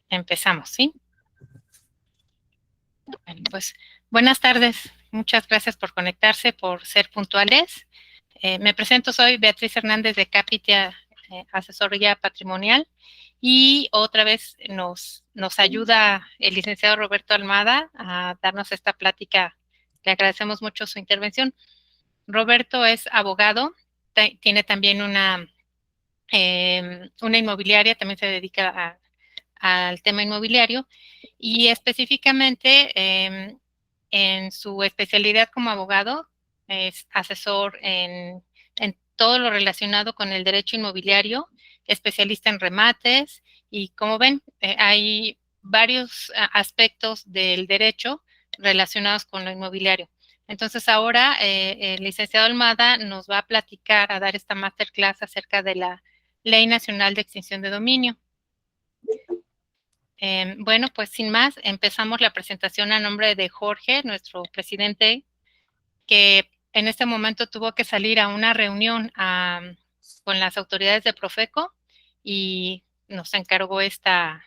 Empezamos, ¿sí? Bueno, pues buenas tardes. Muchas gracias por conectarse, por ser puntuales. Me presento, soy Beatriz Hernández de Capitia, Asesoría Patrimonial, y otra vez nos ayuda el licenciado Roberto Almada a darnos esta plática. Le agradecemos mucho su intervención. Roberto es abogado, tiene también una inmobiliaria, también se dedica al tema inmobiliario y específicamente en su especialidad como abogado es asesor en todo lo relacionado con el derecho inmobiliario, especialista en remates y como ven hay varios aspectos del derecho relacionados con lo inmobiliario. Entonces ahora el licenciado Almada nos va a platicar, a dar esta masterclass acerca de la Ley Nacional de Extinción de Dominio. Bueno, pues sin más, empezamos la presentación a nombre de Jorge, nuestro presidente, que en este momento tuvo que salir a una reunión con las autoridades de Profeco y nos encargó esta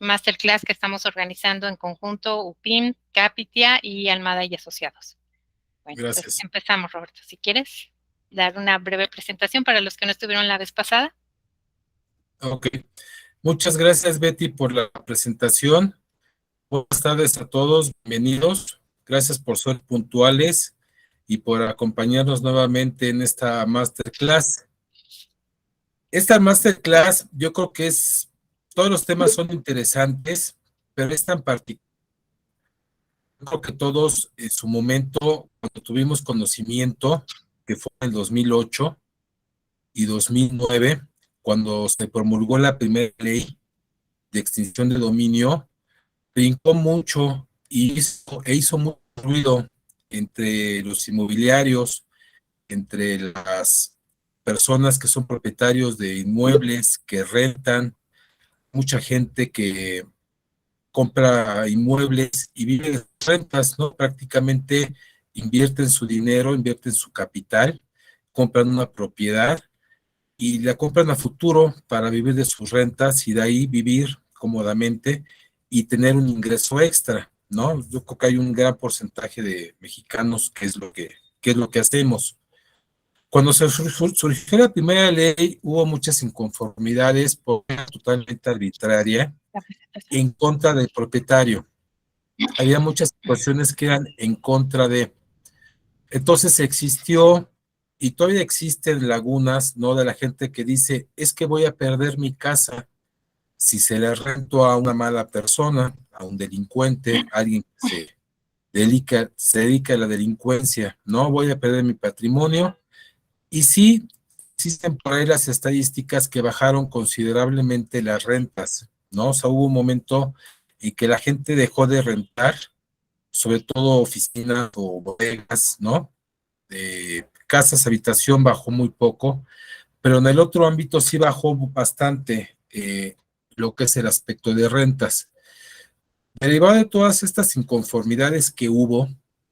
masterclass que estamos organizando en conjunto UPIM, Capitia y Almada y Asociados. Bueno, pues Gracias. empezamos, Roberto. Si quieres dar una breve presentación para los que no estuvieron la vez pasada. Ok. Muchas gracias, Betty, por la presentación. Buenas tardes a todos, bienvenidos. Gracias por ser puntuales y por acompañarnos nuevamente en esta masterclass. Esta masterclass, yo creo que todos los temas son interesantes, pero es tan particular. Creo que todos en su momento, cuando tuvimos conocimiento, que fue en el 2008 y 2009, cuando se promulgó la primera ley de extinción de dominio, brincó mucho e hizo mucho ruido entre los inmobiliarios, entre las personas que son propietarios de inmuebles, que rentan, mucha gente que compra inmuebles y vive de rentas, ¿no? Prácticamente invierten su dinero, invierten su capital, compran una propiedad y la compran a futuro para vivir de sus rentas y de ahí vivir cómodamente y tener un ingreso extra, ¿no? Yo creo que hay un gran porcentaje de mexicanos que es lo que hacemos. Cuando se surgió la primera ley, hubo muchas inconformidades por totalmente arbitraria en contra del propietario. Había muchas situaciones que eran en contra de. Entonces existió y todavía existen lagunas, ¿no? De la gente que dice, es que voy a perder mi casa si se la rento a una mala persona, a un delincuente, a alguien que se dedica a la delincuencia, ¿no? Voy a perder mi patrimonio. Y sí, existen por ahí las estadísticas que bajaron considerablemente las rentas, ¿no? O sea, hubo un momento en que la gente dejó de rentar, sobre todo oficinas o bodegas, ¿no? Casas, habitación bajó muy poco, pero en el otro ámbito sí bajó bastante lo que es el aspecto de rentas. Derivado de todas estas inconformidades que hubo,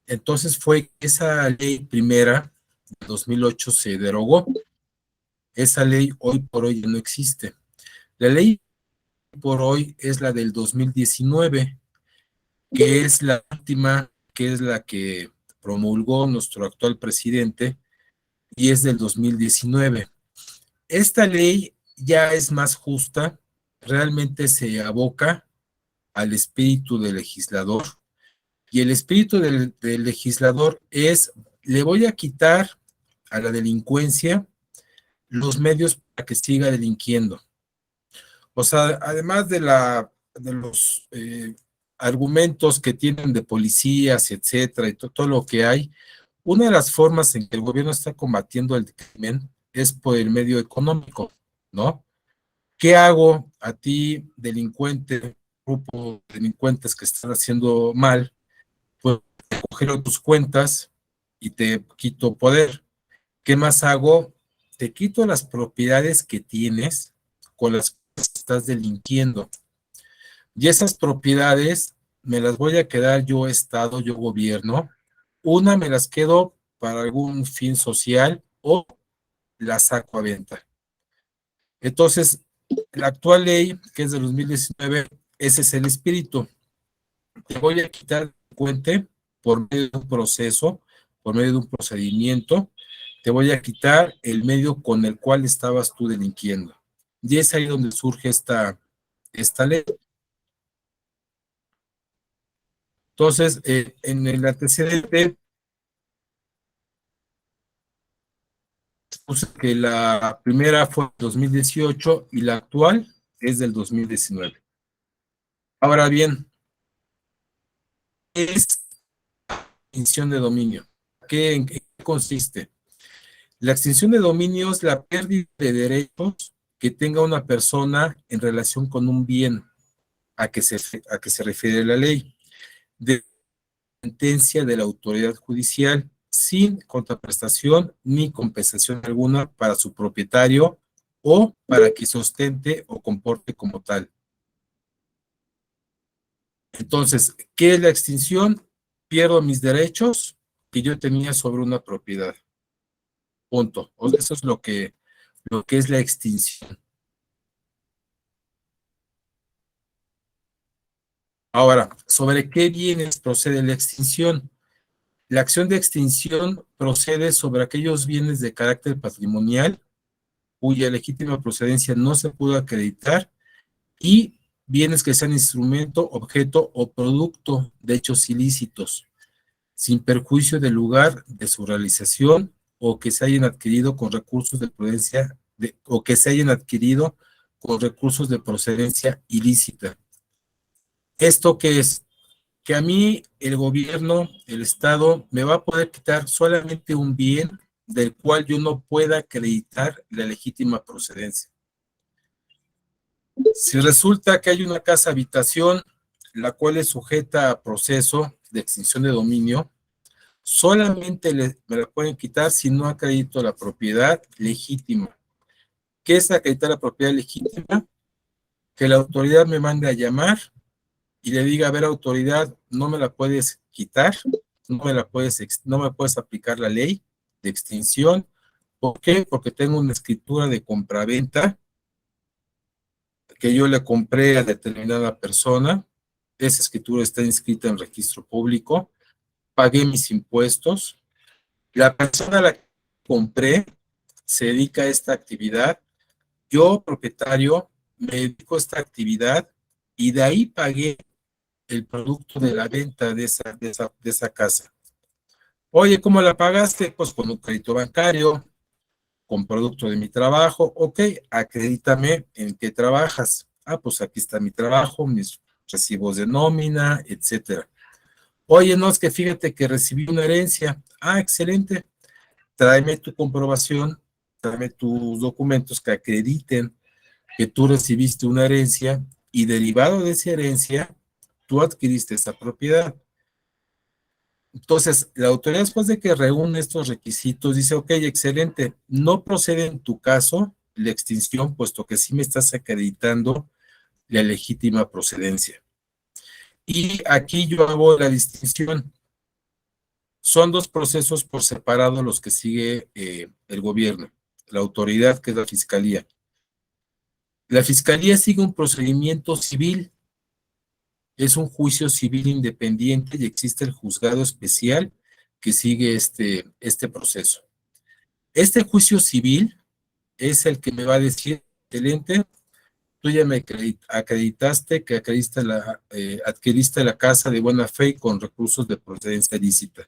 entonces fue esa ley primera de 2008 se derogó. Esa ley hoy por hoy ya no existe. La ley por hoy es la del 2019, que es la última, que es la que promulgó nuestro actual presidente, y es del 2019. Esta ley ya es más justa, realmente se aboca al espíritu del legislador, y el espíritu del legislador es, le voy a quitar a la delincuencia los medios para que siga delinquiendo. O sea, además de los argumentos que tienen de policías, etcétera, y todo lo que hay, una de las formas en que el gobierno está combatiendo el crimen es por el medio económico, ¿no? ¿Qué hago a ti, delincuente, grupo de delincuentes que están haciendo mal? Pues te congelo tus cuentas y te quito poder. ¿Qué más hago? Te quito las propiedades que tienes con las que estás delinquiendo. Y esas propiedades me las voy a quedar yo, Estado, yo, gobierno. Una me las quedo para algún fin social o las saco a venta. Entonces, La actual ley, que es de 2019, ese es el espíritu. Te voy a quitar el delincuente por medio de un proceso, por medio de un procedimiento, te voy a quitar el medio con el cual estabas tú delinquiendo. Y es ahí donde surge esta ley. Entonces, en el antecedente, puse que la primera fue en 2018 y la actual es del 2019. Ahora bien, ¿qué es extinción de dominio? ¿En qué consiste? La extinción de dominio es la pérdida de derechos que tenga una persona en relación con un bien a que se refiere la ley, de sentencia de la autoridad judicial sin contraprestación ni compensación alguna para su propietario o para que sustente o comporte como tal. Entonces, ¿qué es la extinción? Pierdo mis derechos que yo tenía sobre una propiedad. Punto. O sea, eso es lo que es la extinción. Ahora, ¿sobre qué bienes procede la extinción? La acción de extinción procede sobre aquellos bienes de carácter patrimonial cuya legítima procedencia no se pudo acreditar y bienes que sean instrumento, objeto o producto de hechos ilícitos, sin perjuicio del lugar de su realización o que se hayan adquirido con recursos de prudencia o que se hayan adquirido con recursos de procedencia ilícita. ¿Esto qué es? Que a mí el gobierno, el Estado, me va a poder quitar solamente un bien del cual yo no pueda acreditar la legítima procedencia. Si resulta que hay una casa habitación, la cual es sujeta a proceso de extinción de dominio, solamente me la pueden quitar si no acredito la propiedad legítima. ¿Qué es acreditar la propiedad legítima? Que la autoridad me mande a llamar y le diga, a ver, autoridad, no me la puedes quitar, no me puedes aplicar la ley de extinción. ¿Por qué? Porque tengo una escritura de compraventa que yo le compré a determinada persona, esa escritura está inscrita en registro público, pagué mis impuestos, la persona a la que compré se dedica a esta actividad, yo, propietario, me dedico a esta actividad y de ahí pagué el producto de la venta de esa casa. Oye, ¿cómo la pagaste? Pues con un crédito bancario, con producto de mi trabajo. Ok, acredítame en qué trabajas. Ah, pues aquí está mi trabajo, mis recibos de nómina, etcétera. Oye, no, es que fíjate que recibí una herencia. Ah, excelente. Tráeme tu comprobación, tráeme tus documentos que acrediten que tú recibiste una herencia y derivado de esa herencia, tú adquiriste esa propiedad. Entonces, la autoridad después de que reúne estos requisitos dice, ok, excelente, no procede en tu caso la extinción, puesto que sí me estás acreditando la legítima procedencia. Y aquí yo hago la distinción. Son dos procesos por separado los que sigue el gobierno, la autoridad que es la fiscalía. La fiscalía sigue un procedimiento civil, es un juicio civil independiente y existe el juzgado especial que sigue este proceso. Este juicio civil es el que me va a decir, excelente, tú ya me acreditaste que adquiriste la casa de buena fe y con recursos de procedencia ilícita.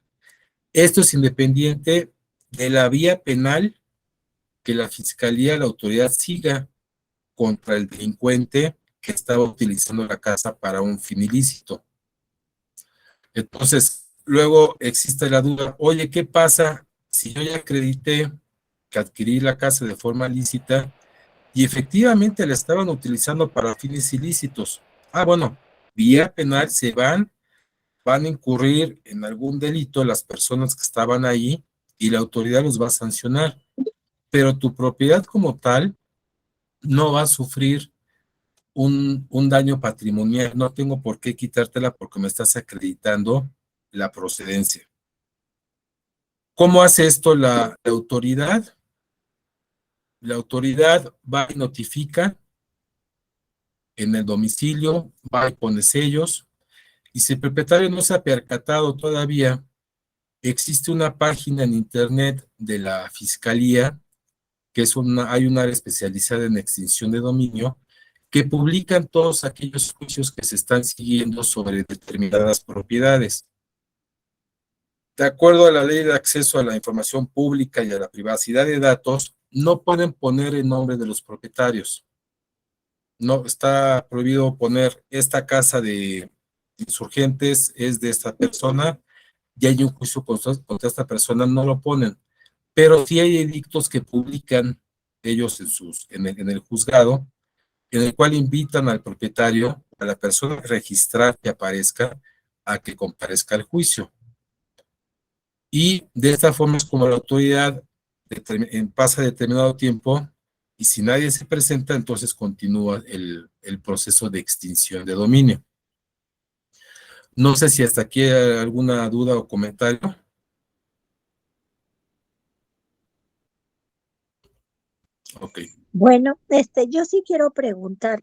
Esto es independiente de la vía penal que la fiscalía, la autoridad siga contra el delincuente que estaba utilizando la casa para un fin ilícito. Entonces, luego existe la duda, oye, ¿qué pasa si yo ya acredité que adquirí la casa de forma lícita y efectivamente la estaban utilizando para fines ilícitos? Ah, bueno, vía penal van a incurrir en algún delito las personas que estaban ahí y la autoridad los va a sancionar, pero tu propiedad como tal no va a sufrir un daño patrimonial, no tengo por qué quitártela porque me estás acreditando la procedencia. ¿Cómo hace esto la autoridad? La autoridad va y notifica en el domicilio, va y pone sellos, y si el propietario no se ha percatado todavía, existe una página en internet de la Fiscalía, que hay un área especializada en extinción de dominio, que publican todos aquellos juicios que se están siguiendo sobre determinadas propiedades. De acuerdo a la Ley de Acceso a la Información Pública y a la Privacidad de Datos, no pueden poner el nombre de los propietarios. No, está prohibido poner esta casa de insurgentes es de esta persona y hay un juicio contra esta persona, no lo ponen. Pero sí hay edictos que publican ellos en el juzgado, en el cual invitan al propietario, a la persona registrar que aparezca, a que comparezca al juicio. Y de esta forma es como la autoridad pasa determinado tiempo y si nadie se presenta, entonces continúa el proceso de extinción de dominio. No sé si hasta aquí hay alguna duda o comentario. Ok. Bueno, yo sí quiero preguntar.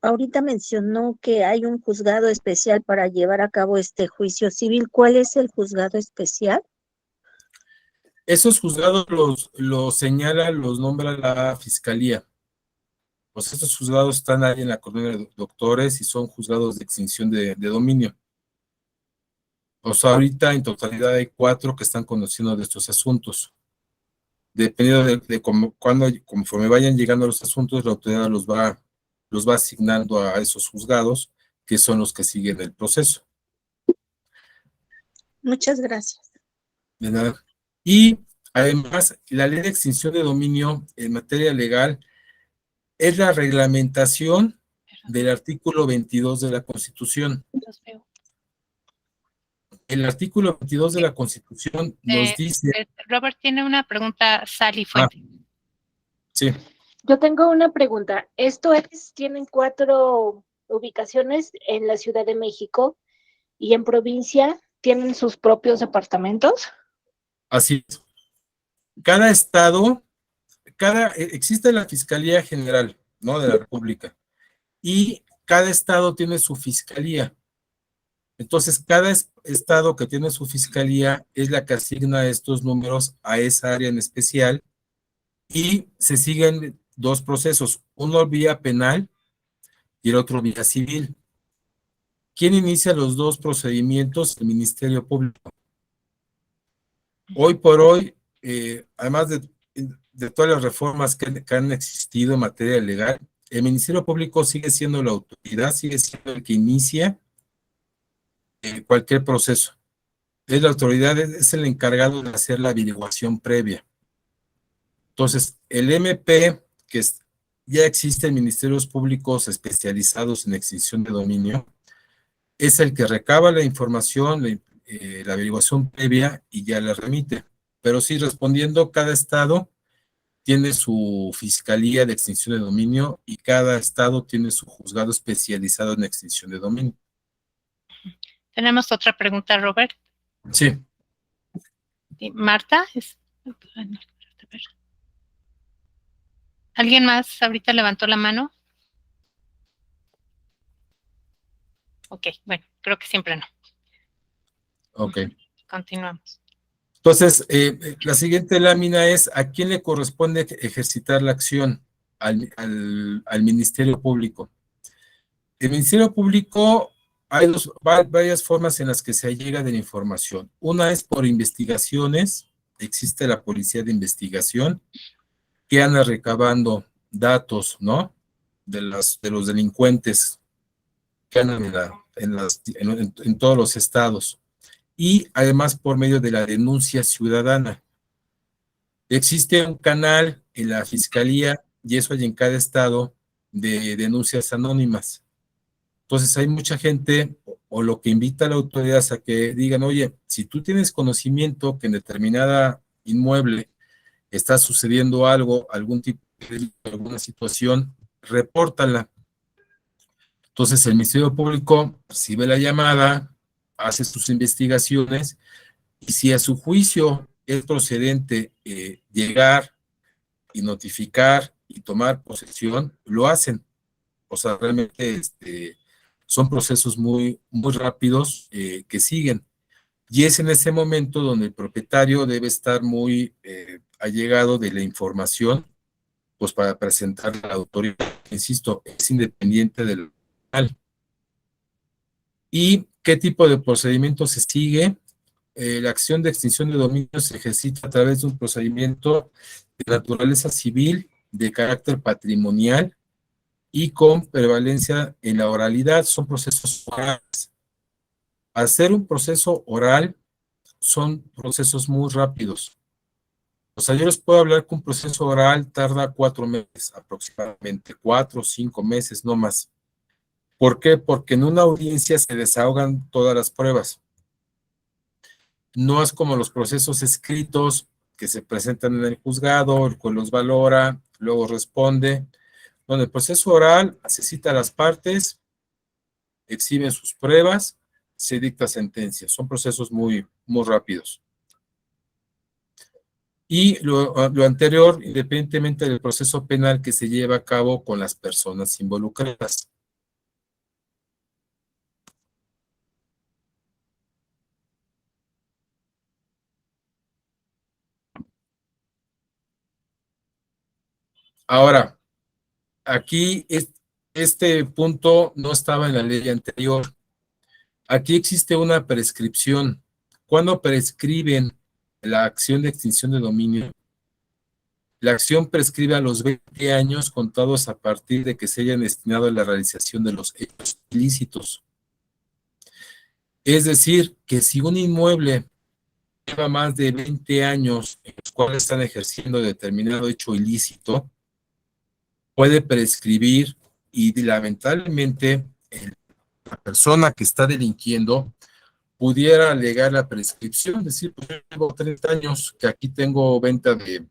Ahorita mencionó que hay un juzgado especial para llevar a cabo este juicio civil. ¿Cuál es el juzgado especial? Esos juzgados los señala, los nombra la Fiscalía. Pues estos juzgados están ahí en la colonia de Doctores y son juzgados de extinción de dominio. O sea, ahorita en totalidad hay 4 que están conociendo de estos asuntos. Dependiendo de conforme vayan llegando los asuntos, la autoridad los va asignando a esos juzgados, que son los que siguen el proceso. Muchas gracias. De nada. Y además, la ley de extinción de dominio en materia legal es la reglamentación del artículo 22 de la Constitución. El artículo 22 de la Constitución nos dice... Robert tiene una pregunta, Sally Fuente. Sí. Yo tengo una pregunta. Tienen 4 ubicaciones en la Ciudad de México y en provincia tienen sus propios departamentos. Así es. Cada estado, existe la Fiscalía General, ¿no? De la República. Y cada estado tiene su fiscalía. Entonces, cada estado que tiene su fiscalía es la que asigna estos números a esa área en especial y se siguen 2 procesos, uno vía penal y el otro vía civil. ¿Quién inicia los 2 procedimientos? El Ministerio Público. Hoy por hoy, además de todas las reformas que han existido en materia legal, el Ministerio Público sigue siendo la autoridad, sigue siendo el que inicia cualquier proceso. Es la autoridad, es el encargado de hacer la averiguación previa. Entonces, el MP, ya existen ministerios públicos especializados en extinción de dominio, es el que recaba la información, la averiguación previa y ya la remite. Pero sí, respondiendo, cada estado tiene su fiscalía de extinción de dominio y cada estado tiene su juzgado especializado en extinción de dominio. Tenemos otra pregunta, Robert. Sí. Marta. ¿Alguien más ahorita levantó la mano? Ok, bueno, creo que siempre no. Ok. Continuamos. Entonces, la siguiente lámina es, ¿a quién le corresponde ejercitar la acción? Al Ministerio Público. El Ministerio Público, hay varias formas en las que se llega de la información. Una es por investigaciones, existe la Policía de Investigación, que anda recabando datos, ¿no? De los delincuentes que andan en todos los estados. Y además por medio de la denuncia ciudadana. Existe un canal en la Fiscalía, y eso hay en cada estado, de denuncias anónimas. Entonces hay mucha gente, o lo que invita a la autoridad a que digan, oye, si tú tienes conocimiento que en determinada inmueble está sucediendo algo, algún tipo de alguna situación, repórtala. Entonces el Ministerio Público recibe la llamada, hace sus investigaciones, y si a su juicio es procedente llegar y notificar y tomar posesión, lo hacen. O sea, realmente son procesos muy, muy rápidos que siguen. Y es en ese momento donde el propietario debe estar muy allegado de la información, pues para presentar a la autoridad. Insisto, es independiente del local. ¿Y qué tipo de procedimiento se sigue? La acción de extinción de dominio se ejercita a través de un procedimiento de naturaleza civil, de carácter patrimonial y con prevalencia en la oralidad. Son procesos orales. Al ser un proceso oral, son procesos muy rápidos. O sea, yo les puedo hablar que un proceso oral tarda 4 meses aproximadamente, 4 o 5 meses, no más. ¿Por qué? Porque en una audiencia se desahogan todas las pruebas. No es como los procesos escritos que se presentan en el juzgado, el juez los valora, luego responde. Bueno, el proceso oral se cita a las partes, exhiben sus pruebas, se dicta sentencia. Son procesos muy, muy rápidos. Y lo anterior, independientemente del proceso penal que se lleva a cabo con las personas involucradas. Ahora, aquí este punto no estaba en la ley anterior. Aquí existe una prescripción. ¿Cuándo prescriben la acción de extinción de dominio? La acción prescribe a los 20 años contados a partir de que se hayan destinado a la realización de los hechos ilícitos. Es decir, que si un inmueble lleva más de 20 años en los cuales están ejerciendo determinado hecho ilícito, puede prescribir y lamentablemente la persona que está delinquiendo pudiera alegar la prescripción, decir, pues yo llevo 30 años que aquí tengo venta de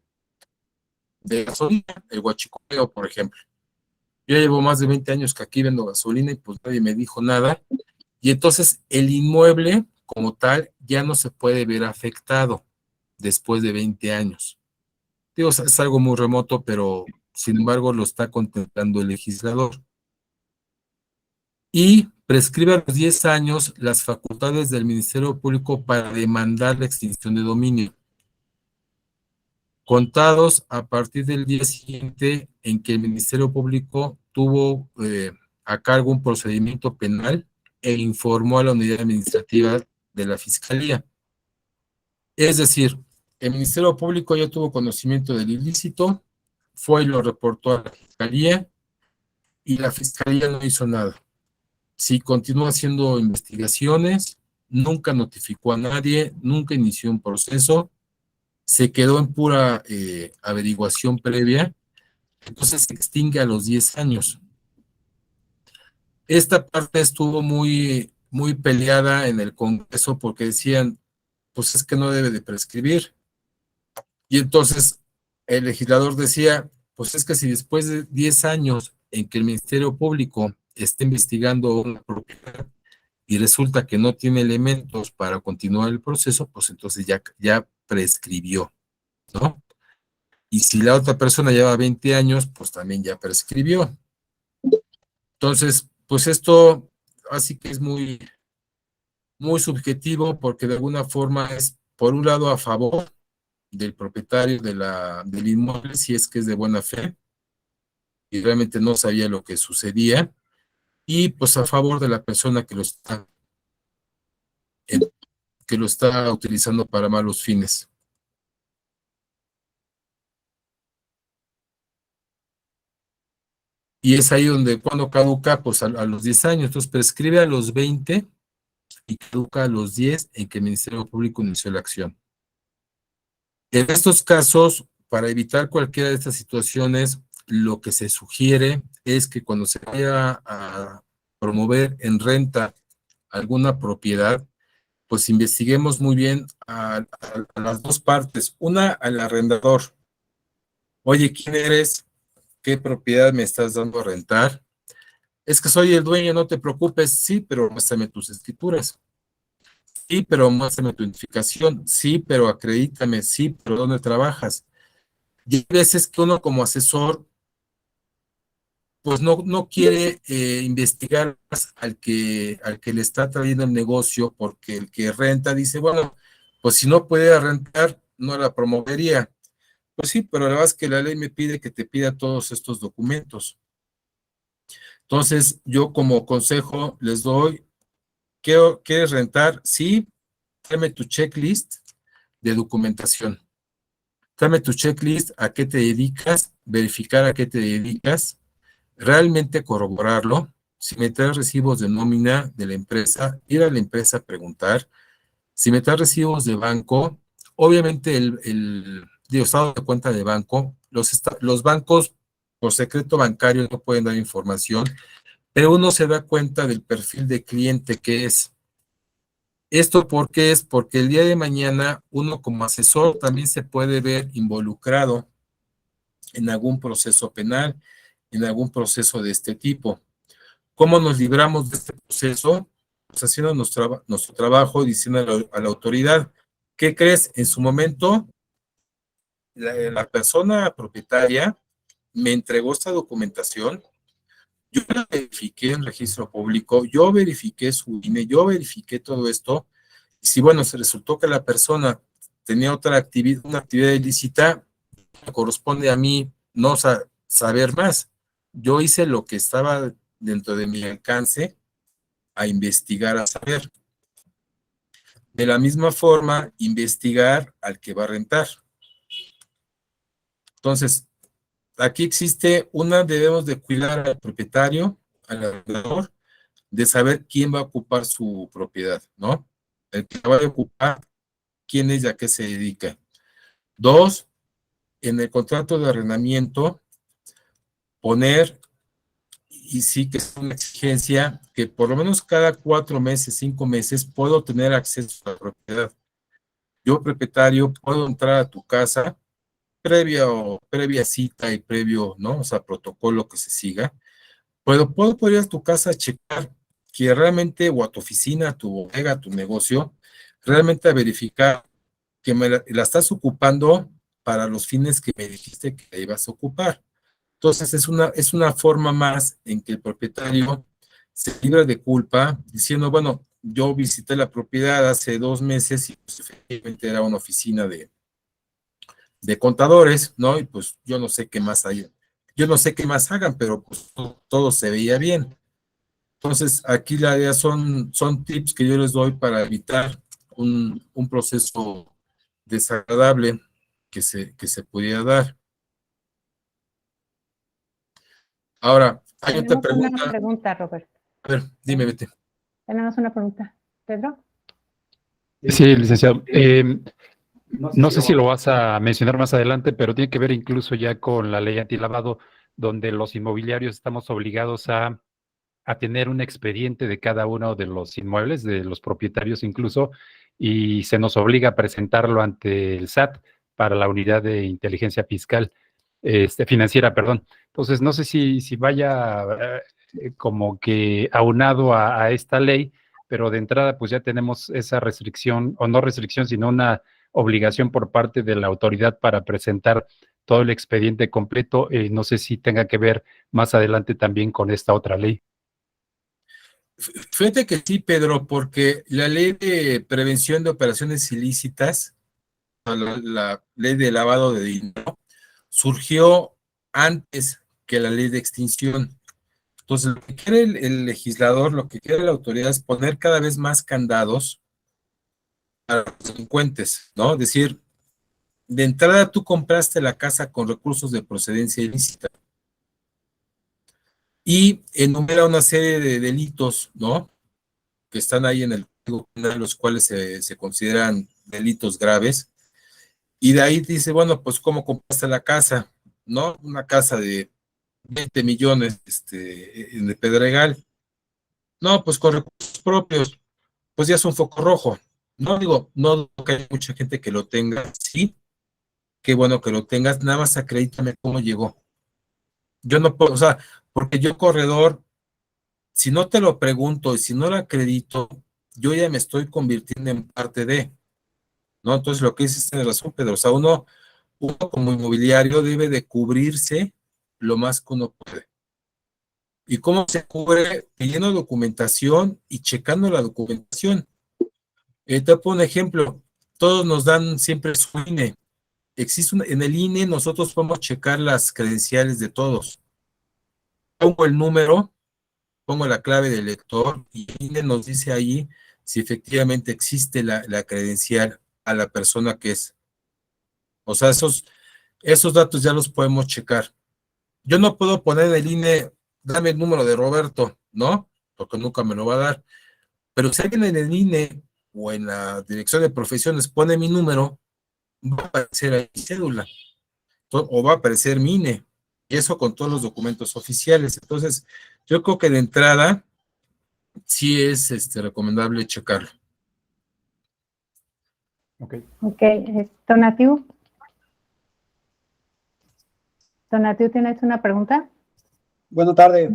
gasolina, el huachicoleo, por ejemplo. Yo llevo más de 20 años que aquí vendo gasolina y pues nadie me dijo nada. Y entonces el inmueble como tal ya no se puede ver afectado después de 20 años. Digo, es algo muy remoto, pero sin embargo lo está contemplando el legislador. Y prescribe a los 10 años las facultades del Ministerio Público para demandar la extinción de dominio, contados a partir del día siguiente en que el Ministerio Público tuvo a cargo un procedimiento penal e informó a la unidad administrativa de la Fiscalía. Es decir, el Ministerio Público ya tuvo conocimiento del ilícito, fue y lo reportó a la Fiscalía y la Fiscalía no hizo nada. Sí, continuó haciendo investigaciones, nunca notificó a nadie, nunca inició un proceso, se quedó en pura averiguación previa, entonces se extingue a los 10 años. Esta parte estuvo muy, muy peleada en el Congreso porque decían, pues es que no debe de prescribir. Y entonces el legislador decía, pues es que si después de 10 años en que el Ministerio Público está investigando una propiedad y resulta que no tiene elementos para continuar el proceso, pues entonces ya prescribió, ¿no? Y si la otra persona lleva 20 años, pues también ya prescribió. Entonces, pues esto así que es muy, muy subjetivo porque de alguna forma es, por un lado, a favor del propietario del inmueble, si es que es de buena fe, y realmente no sabía lo que sucedía, y pues a favor de la persona que lo está utilizando para malos fines. Y es ahí donde cuando caduca, pues a los 10 años, entonces prescribe a los 20 y caduca a los 10 en que el Ministerio Público inició la acción. En estos casos, para evitar cualquiera de estas situaciones, lo que se sugiere es que cuando se vaya a promover en renta alguna propiedad, pues investiguemos muy bien a las dos partes. Una, al arrendador. Oye, ¿quién eres? ¿Qué propiedad me estás dando a rentar? Es que soy el dueño, no te preocupes. Sí, pero muéstrame tus escrituras. Sí, pero muéstrame tu identificación. Sí, pero acredítame. Sí, pero ¿dónde trabajas? Y hay veces que uno como asesor pues no quiere investigar más al que le está trayendo el negocio, porque el que renta dice, bueno, pues si no puede rentar, no la promovería. Pues sí, pero la verdad es que la ley me pide que te pida todos estos documentos. Entonces, yo como consejo les doy, ¿quieres rentar? Sí, tráeme tu checklist de documentación. Tráeme tu checklist, a qué te dedicas, verificar a qué te dedicas, realmente corroborarlo. Si me traes recibos de nómina de la empresa, ir a la empresa a preguntar. Si me traes recibos de banco, obviamente el estado de cuenta de banco, los bancos por secreto bancario no pueden dar información, pero uno se da cuenta del perfil de cliente que es. ¿Esto por qué es? Porque el día de mañana uno como asesor también se puede ver involucrado en algún proceso penal, en algún proceso de este tipo. ¿Cómo nos libramos de este proceso? Pues haciendo nuestro trabajo, diciendo a la autoridad, ¿qué crees? En su momento, la persona propietaria me entregó esta documentación, yo la verifiqué en registro público, yo verifiqué su INE, yo verifiqué todo esto, y si bueno, se resultó que la persona tenía otra actividad, una actividad ilícita, me corresponde a mí no saber más. Yo hice lo que estaba dentro de mi alcance a investigar, a saber. De la misma forma, investigar al que va a rentar. Entonces, aquí existe debemos de cuidar al propietario, al arrendador, de saber quién va a ocupar su propiedad, ¿no? El que la va a ocupar, quién es y a qué se dedica. 2, en el contrato de arrendamiento, poner, y sí que es una exigencia, que por lo menos cada 4 meses, 5 meses, puedo tener acceso a la propiedad. Yo, propietario, puedo entrar a tu casa previa cita y previo, ¿no? O sea, protocolo que se siga. Puedo ir a tu casa a checar que realmente, o a tu oficina, a tu bodega, a tu negocio, realmente a verificar que la estás ocupando para los fines que me dijiste que la ibas a ocupar. Entonces, es una forma más en que el propietario se libra de culpa, diciendo, bueno, yo visité la propiedad hace 2 meses y pues, efectivamente era una oficina de contadores, ¿no? Y pues yo no sé qué más hay. Yo no sé qué más hagan, pero pues todo se veía bien. Entonces, aquí la idea son tips que yo les doy para evitar un proceso desagradable que se pudiera dar. Ahora, hay otra Tenemos una pregunta. pregunta, Robert. A ver, dime, vete. Tenemos una pregunta. ¿Pedro? Sí, licenciado. No sé si lo vas a mencionar más adelante, pero tiene que ver incluso ya con la ley antilavado, donde los inmobiliarios estamos obligados a tener un expediente de cada uno de los inmuebles, de los propietarios incluso, y se nos obliga a presentarlo ante el SAT para la unidad de inteligencia fiscal, financiera, perdón. Entonces, no sé si vaya como que aunado a esta ley, pero de entrada pues ya tenemos esa restricción, o no restricción, sino una obligación por parte de la autoridad para presentar todo el expediente completo. No sé si tenga que ver más adelante también con esta otra ley. Fíjate que sí, Pedro, porque la ley de prevención de operaciones ilícitas, la ley de lavado de dinero, surgió antes que la ley de extinción. Entonces, lo que quiere el legislador, lo que quiere la autoridad es poner cada vez más candados a los delincuentes, ¿no? Es decir, de entrada tú compraste la casa con recursos de procedencia ilícita y enumera una serie de delitos, ¿no? Que están ahí en el código penal, los cuales se consideran delitos graves, y de ahí dice, bueno, pues ¿cómo compraste la casa? ¿No? Una casa de 20 millones de Pedregal. No, pues con recursos propios, pues ya es un foco rojo. No digo, no digo que hay mucha gente que lo tenga, sí, qué bueno que lo tengas, nada más acredítame cómo llegó. Yo no puedo, o sea, porque yo corredor, si no te lo pregunto y si no lo acredito, yo ya me estoy convirtiendo en parte de, ¿no? Entonces lo que dices tiene razón, Pedro, o sea, uno como inmobiliario debe de cubrirse lo más que uno puede. ¿Y cómo se cubre? Pidiendo documentación y checando la documentación. Te pongo un ejemplo. Todos nos dan siempre su INE. En el INE nosotros podemos checar las credenciales de todos. Pongo el número, pongo la clave del lector y el INE nos dice ahí si efectivamente existe la credencial a la persona que es. O sea, esos datos ya los podemos checar. Yo no puedo poner en el INE, dame el número de Roberto, ¿no? Porque nunca me lo va a dar. Pero si alguien en el INE o en la dirección de profesiones pone mi número, va a aparecer ahí mi cédula, o va a aparecer mi INE, y eso con todos los documentos oficiales. Entonces, yo creo que de entrada sí es recomendable checarlo. Ok. Ok, Tonatiu. Tonatiu, ¿tienes una pregunta? Buenas tardes.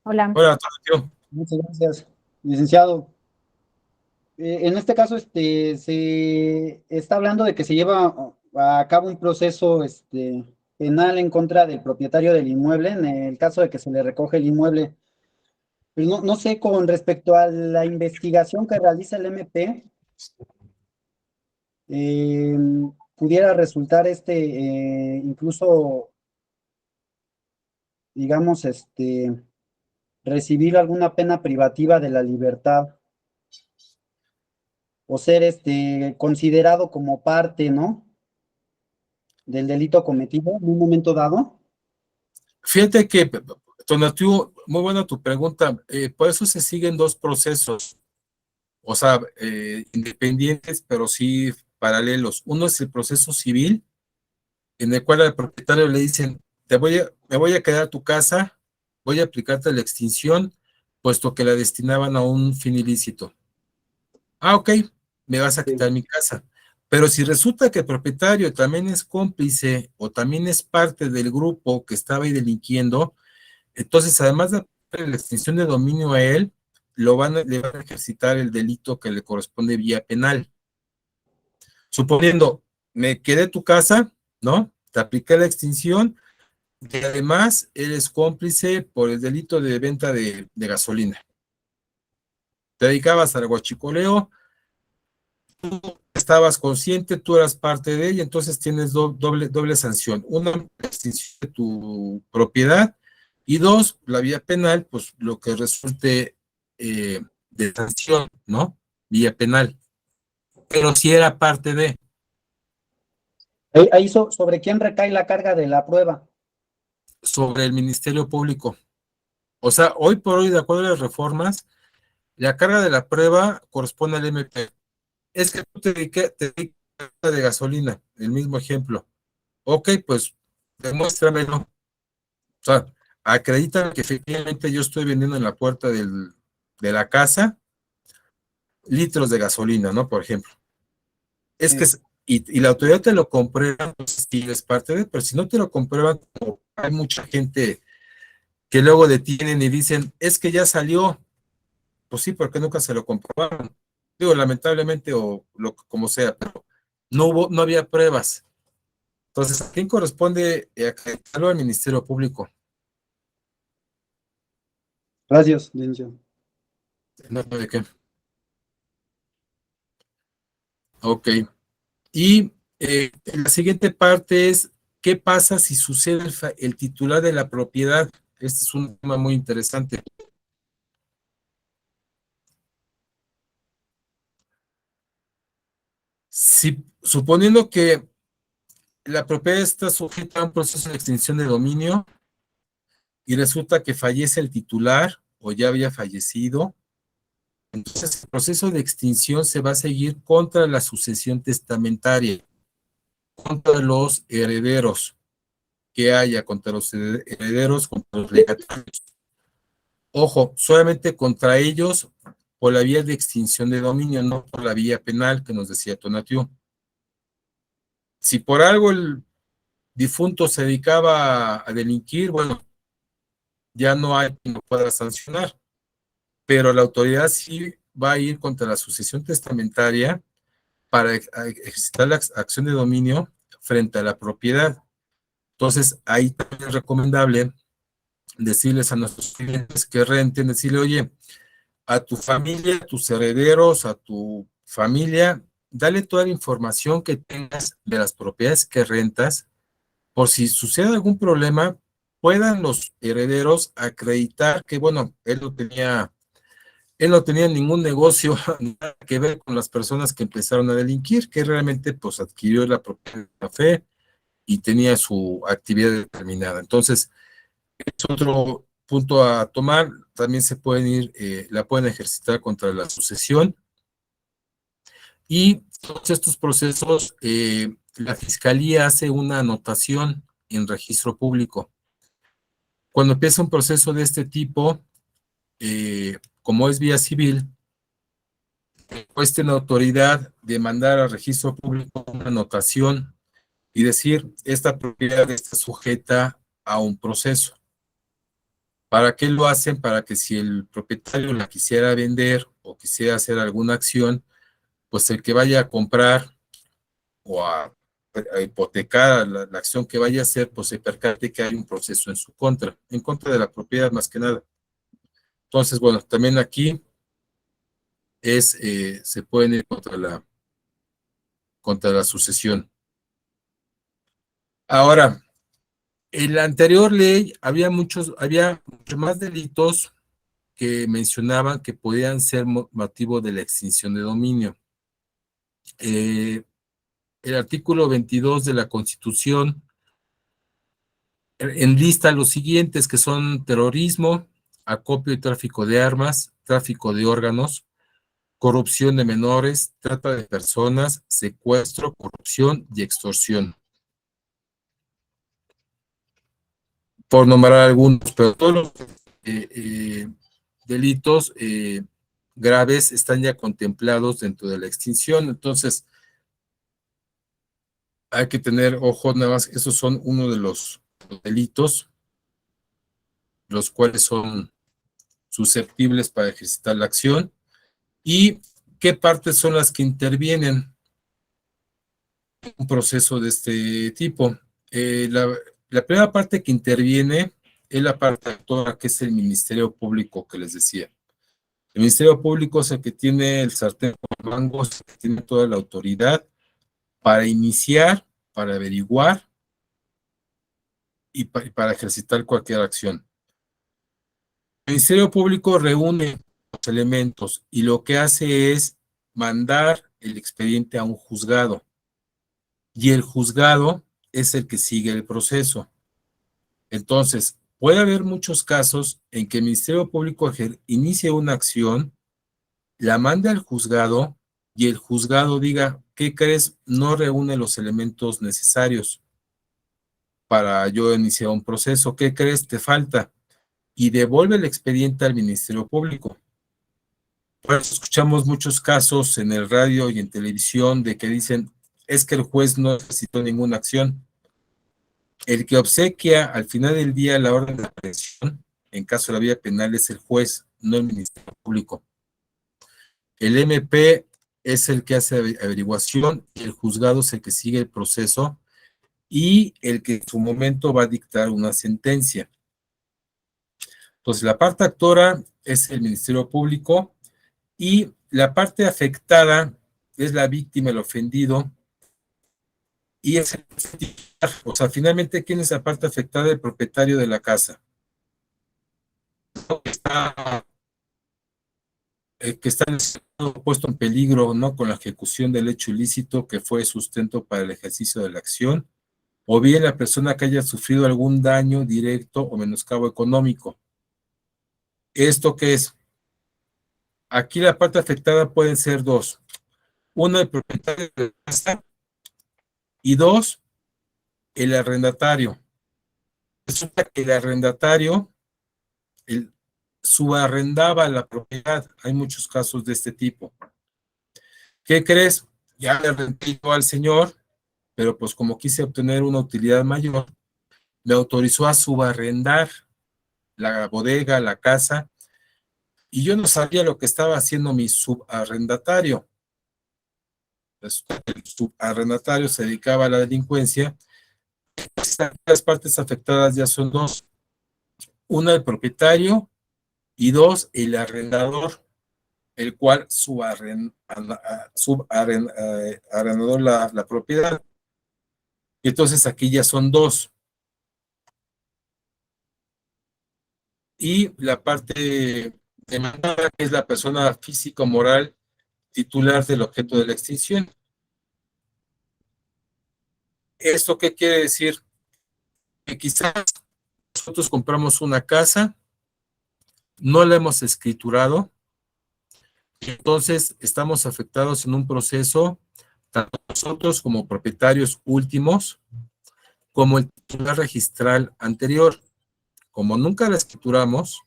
Hola. Hola, tío. Muchas gracias, licenciado. En este caso, se está hablando de que se lleva a cabo un proceso, penal en contra del propietario del inmueble, en el caso de que se le recoge el inmueble. Pero no sé, con respecto a la investigación que realiza el MP, eh, pudiera resultar incluso, digamos, recibir alguna pena privativa de la libertad o ser considerado como parte, ¿no? Del delito cometido en un momento dado. Fíjate que, Tonatiuh, muy buena tu pregunta. Por eso se siguen dos procesos, o sea, independientes, pero sí paralelos. Uno es el proceso civil, en el cual al propietario le dicen, me voy a quedar tu casa, voy a aplicarte la extinción, puesto que la destinaban a un fin ilícito. Ah, ok, me vas a quitar mi casa. Pero si resulta que el propietario también es cómplice o también es parte del grupo que estaba ahí delinquiendo, entonces además de la extinción de dominio a él, le van a ejercitar el delito que le corresponde vía penal. Suponiendo, me quedé tu casa, ¿no? Te apliqué la extinción y además eres cómplice por el delito de venta de gasolina. Te dedicabas al huachicoleo, tú estabas consciente, tú eras parte de ella, entonces tienes doble sanción. Una, la extinción de tu propiedad, y dos, la vía penal, pues lo que resulte de sanción, ¿no? Vía penal. Pero si era parte de, Ahí sobre quién recae la carga de la prueba. sobre el Ministerio Público. O sea, hoy por hoy, de acuerdo a las reformas, la carga de la prueba corresponde al MP. Es que tú te dedicas de gasolina, el mismo ejemplo. Ok, pues demuéstramelo. O sea, acredita que efectivamente yo estoy vendiendo en la puerta de la casa litros de gasolina, ¿no? Por ejemplo. Es que, y la autoridad te lo comprueba, pues sí es parte de, pero si no te lo comprueban, como hay mucha gente que luego detienen y dicen, es que ya salió, pues sí, porque nunca se lo comprobaron. Digo, lamentablemente, o como sea, pero no había pruebas. Entonces, ¿a quién corresponde acreditarlo? Al Ministerio Público? Gracias, licenciado. No, ¿de qué? Ok. Y la siguiente parte es, ¿qué pasa si sucede el titular de la propiedad? Este es un tema muy interesante. Suponiendo que la propiedad está sujeta a un proceso de extinción de dominio y resulta que fallece el titular o ya había fallecido, entonces el proceso de extinción se va a seguir contra la sucesión testamentaria, contra los herederos que haya, contra los herederos, contra los legatarios. Ojo, solamente contra ellos por la vía de extinción de dominio, no por la vía penal que nos decía Tonatiuh. Si por algo el difunto se dedicaba a delinquir, bueno, ya no hay quien lo pueda sancionar, pero la autoridad sí va a ir contra la sucesión testamentaria para ejercitar la acción de dominio frente a la propiedad. Entonces, ahí también es recomendable decirles a nuestros clientes que renten, decirle, oye, a tu familia, a tus herederos, a tu familia, dale toda la información que tengas de las propiedades que rentas, por si sucede algún problema, puedan los herederos acreditar que, bueno, él no tenía ningún negocio, nada que ver con las personas que empezaron a delinquir, que realmente pues adquirió la propiedad de café y tenía su actividad determinada. Entonces, es otro punto a tomar. También se pueden la pueden ejercitar contra la sucesión. Y todos estos procesos, la fiscalía hace una anotación en registro público. Cuando empieza un proceso de este tipo, como es vía civil, pues tiene autoridad de mandar al registro público una anotación y decir, esta propiedad está sujeta a un proceso. ¿Para qué lo hacen? Para que si el propietario la quisiera vender o quisiera hacer alguna acción, pues el que vaya a comprar o a hipotecar la acción que vaya a hacer, pues se percate que hay un proceso en contra de la propiedad más que nada. Entonces, bueno, también aquí se pueden ir contra la sucesión. Ahora, en la anterior ley había muchos más delitos que mencionaban que podían ser motivo de la extinción de dominio. El artículo 22 de la Constitución enlista los siguientes, que son terrorismo, acopio y tráfico de armas, tráfico de órganos, corrupción de menores, trata de personas, secuestro, corrupción y extorsión. Por nombrar algunos, pero todos los delitos graves están ya contemplados dentro de la extinción. Entonces, hay que tener ojo, nada más, esos son uno de los delitos, los cuales son susceptibles para ejercitar la acción. ¿Y qué partes son las que intervienen en un proceso de este tipo? La primera parte que interviene es la parte actora, que es el Ministerio Público que les decía. El Ministerio Público es el que tiene el sartén por mangos, que tiene toda la autoridad para iniciar, para averiguar y para ejercitar cualquier acción. El Ministerio Público reúne los elementos y lo que hace es mandar el expediente a un juzgado. Y el juzgado es el que sigue el proceso. Entonces, puede haber muchos casos en que el Ministerio Público inicie una acción, la mande al juzgado y el juzgado diga, ¿qué crees? No reúne los elementos necesarios para yo iniciar un proceso. ¿Qué crees? Te falta. Y devuelve el expediente al Ministerio Público. Por eso escuchamos muchos casos en el radio y en televisión de que dicen, es que el juez no necesitó ninguna acción. El que obsequia al final del día la orden de aprehensión, en caso de la vía penal, es el juez, no el Ministerio Público. El MP es el que hace averiguación y el juzgado es el que sigue el proceso y el que en su momento va a dictar una sentencia. Entonces, la parte actora es el Ministerio Público y la parte afectada es la víctima, el ofendido, y es el, o sea, finalmente, ¿quién es la parte afectada? El propietario de la casa. Que está puesto en peligro, ¿no? Con la ejecución del hecho ilícito que fue sustento para el ejercicio de la acción, o bien la persona que haya sufrido algún daño directo o menoscabo económico. ¿Esto qué es? Aquí la parte afectada pueden ser dos. Uno, el propietario de la casa, y dos, el arrendatario. Resulta que el arrendatario subarrendaba la propiedad. Hay muchos casos de este tipo. ¿Qué crees? Ya le renté yo al señor, pero pues como quise obtener una utilidad mayor, me autorizó a subarrendar la bodega, la casa, y yo no sabía lo que estaba haciendo mi subarrendatario. El subarrendatario se dedicaba a la delincuencia. Las partes afectadas ya son dos. Una, el propietario, y dos, el arrendador, el cual subarrendador la propiedad. Entonces aquí ya son dos. Y la parte demandada, que es la persona física o moral titular del objeto de la extinción. ¿Esto qué quiere decir? Que quizás nosotros compramos una casa, no la hemos escriturado, entonces estamos afectados en un proceso, tanto nosotros como propietarios últimos, como el titular registral anterior. Como nunca la escrituramos,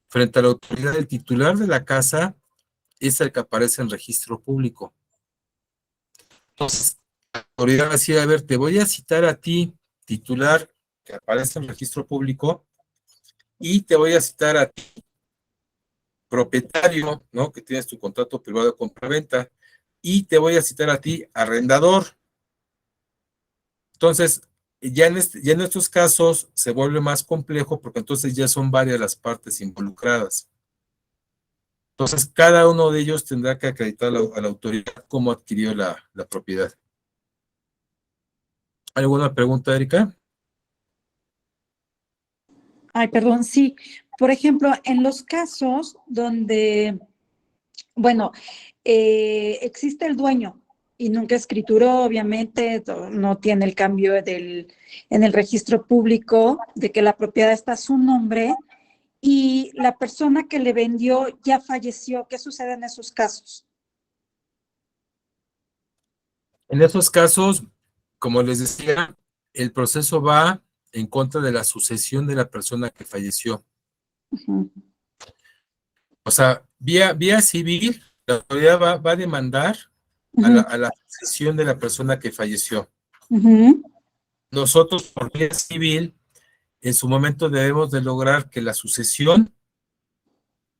frente a la autoridad, el titular de la casa es el que aparece en registro público. Entonces, la autoridad va a decir, a ver, te voy a citar a ti, titular, que aparece en registro público, y te voy a citar a ti, propietario, ¿no? Que tienes tu contrato privado de compraventa, y te voy a citar a ti, arrendador. Entonces, ya en estos casos se vuelve más complejo porque entonces ya son varias las partes involucradas. Entonces, cada uno de ellos tendrá que acreditar a la autoridad cómo adquirió la propiedad. ¿Alguna pregunta, Erika? Ay, perdón, sí. Por ejemplo, en los casos donde, bueno, existe el dueño y nunca escrituró, obviamente, no tiene el cambio en el registro público de que la propiedad está a su nombre y la persona que le vendió ya falleció. ¿Qué sucede en esos casos? En esos casos, como les decía, el proceso va en contra de la sucesión de la persona que falleció. Ujú. O sea, vía civil, la autoridad va a demandar a la sucesión de la persona que falleció. Ujú. Nosotros, por vía civil, en su momento debemos de lograr que la sucesión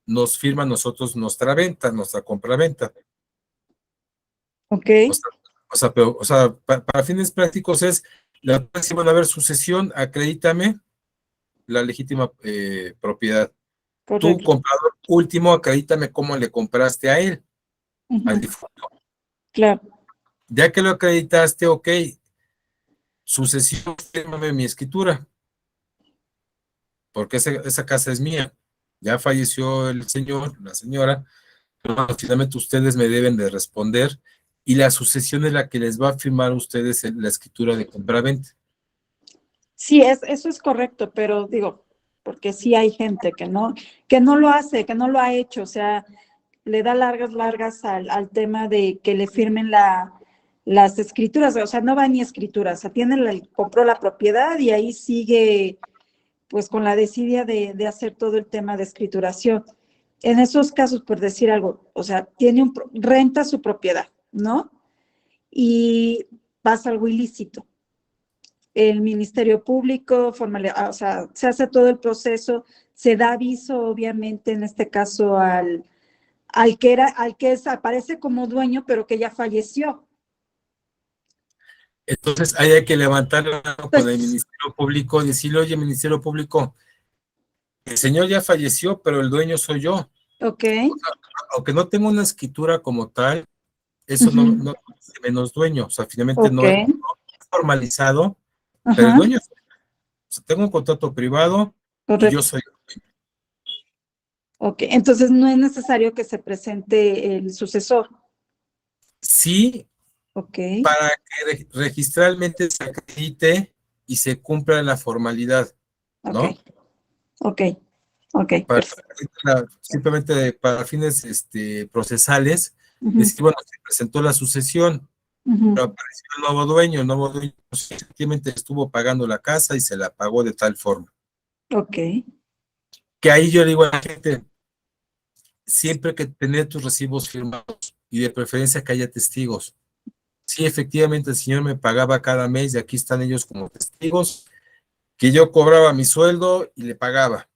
nos firma a nosotros nuestra venta, nuestra compraventa. Ok, O sea, para fines prácticos es, la próxima va a haber sucesión, acredítame la legítima propiedad. Tú, correcto. comprador último, acredítame cómo le compraste a él, al Ujú. difunto. Claro, Ya que lo acreditaste, ok, sucesión, fírmame mi escritura, porque esa casa es mía. Ya falleció el señor, la señora, pero bueno, finalmente ustedes me deben de responder y la sucesión es la que les va a firmar a ustedes la escritura de compraventa. sí, eso es correcto, pero digo, porque sí hay gente que no lo hace, que no lo ha hecho, o sea, le da largas al tema de que le firmen las escrituras, o sea, no va ni escrituras, o sea, compró la propiedad y ahí sigue pues con la desidia de hacer todo el tema de escrituración. En esos casos, por decir algo, o sea, renta su propiedad, ¿no? Y pasa algo ilícito. El Ministerio Público, o sea, se hace todo el proceso, se da aviso, obviamente, en este caso al que aparece como dueño, pero que ya falleció. Entonces, ahí hay que levantar la mano con el Pues, Ministerio Público y decirle, oye, Ministerio Público, el señor ya falleció, pero el dueño soy yo. ok. Aunque no tengo una escritura como tal, eso Ujú. no hace menos dueño. O sea, finalmente Ok. no es formalizado, pero el Ajá. dueño, o sea, tengo un contrato privado y yo Correcto. soy. Ok. Entonces no es necesario que se presente el sucesor. Sí, Ok. para que registralmente se acredite y se cumpla la formalidad, Ok. ¿no? Ok. Ok. Perfecto. Simplemente para fines procesales, Ujú. decir, bueno, se presentó la sucesión, Ujú. pero apareció el nuevo dueño pues, efectivamente estuvo pagando la casa y se la pagó de tal forma. Ok. Que ahí yo digo a la gente, siempre que tener tus recibos firmados y de preferencia que haya testigos. Sí, efectivamente el señor me pagaba cada mes y aquí están ellos como testigos, que yo cobraba mi sueldo y le pagaba.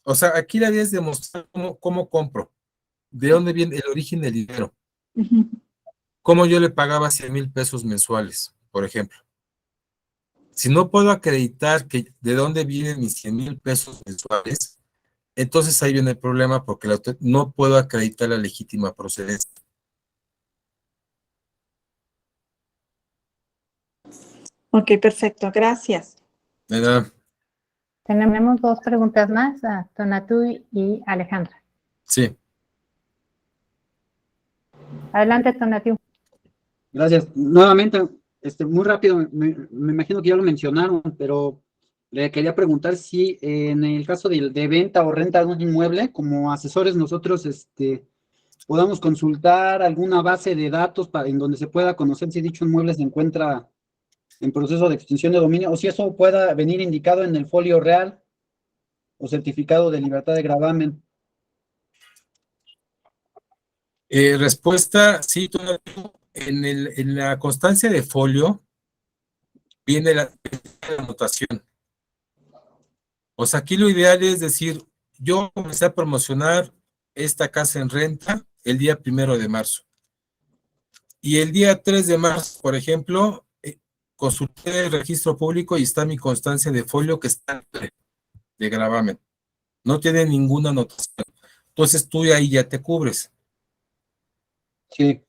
O sea, aquí la idea es demostrar cómo compro, de dónde viene el origen del dinero, Ujú. cómo yo le pagaba 100,000 pesos mensuales, por ejemplo. Si no puedo acreditar que de dónde vienen mis 100,000 pesos mensuales, entonces ahí viene el problema porque no puedo acreditar la legítima procedencia. Ok, perfecto, gracias. De nada. Tenemos dos preguntas más, a Tonatiuh y Alejandra. Sí. Adelante, Tonatiuh. Gracias. Nuevamente, muy rápido, me imagino que ya lo mencionaron, pero le quería preguntar si en el caso de venta o renta de un inmueble, como asesores nosotros, podamos consultar alguna base de datos en donde se pueda conocer si dicho inmueble se encuentra en proceso de extinción de dominio, o si eso pueda venir indicado en el folio real o certificado de libertad de gravamen. Respuesta, sí, en la constancia de folio viene la anotación. O sea, aquí lo ideal es decir, yo comencé a promocionar esta casa en renta el día 1 de marzo. Y el día 3 de marzo, por ejemplo, consulté el registro público y está mi constancia de folio que está de gravamen. No tiene ninguna anotación. Entonces tú ahí ya te cubres. Sí.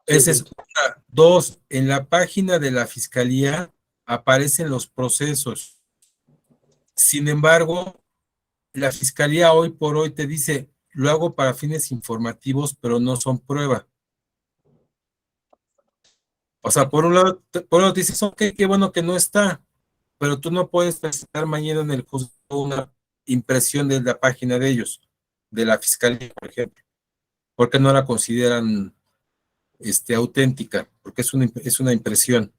Esa es una. Dos, en la página de la fiscalía aparecen los procesos. Sin embargo, la fiscalía hoy por hoy te dice, lo hago para fines informativos, pero no son prueba. O sea, por un lado te dices, ok, qué bueno que no está, pero tú no puedes presentar mañana en el juzgado una impresión de la página de ellos, de la fiscalía, por ejemplo, porque no la consideran auténtica, porque es una impresión.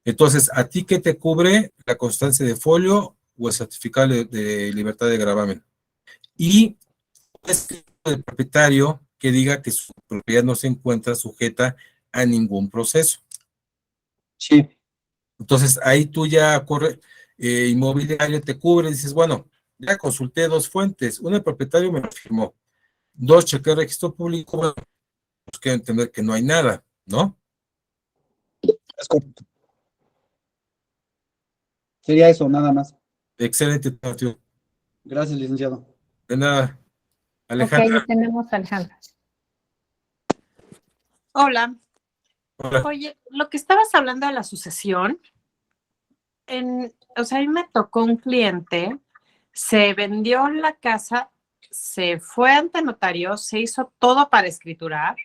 Entonces, ¿a ti qué te cubre? La constancia de folio o el certificado de libertad de gravamen. Y el propietario que diga que su propiedad no se encuentra sujeta a ningún proceso. Sí. Entonces, ahí tú ya inmobiliario te cubre, dices, bueno, ya consulté dos fuentes, una el propietario me lo firmó, dos chequé el registro público, bueno, pues quiero entender que no hay nada, ¿no? Es correcto. Sería eso, nada más. Excelente, Tonatiuh. Gracias, licenciado. De nada. Alejandra. Ok, tenemos a Alejandra. Hola. Hola. Oye, lo que estabas hablando de la sucesión, o sea, a mí me tocó un cliente, se vendió la casa, se fue ante notario, se hizo todo para escriturar,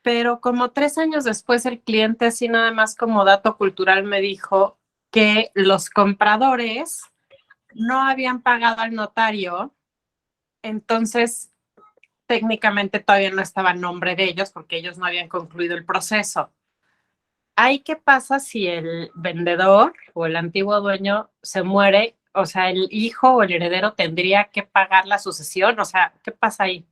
pero como 3 años después el cliente, así nada más como dato cultural, me dijo que los compradores no habían pagado al notario, entonces técnicamente todavía no estaba en nombre de ellos porque ellos no habían concluido el proceso. ¿Ahí qué pasa si el vendedor o el antiguo dueño se muere? O sea, el hijo o el heredero tendría que pagar la sucesión. O sea, ¿qué pasa ahí?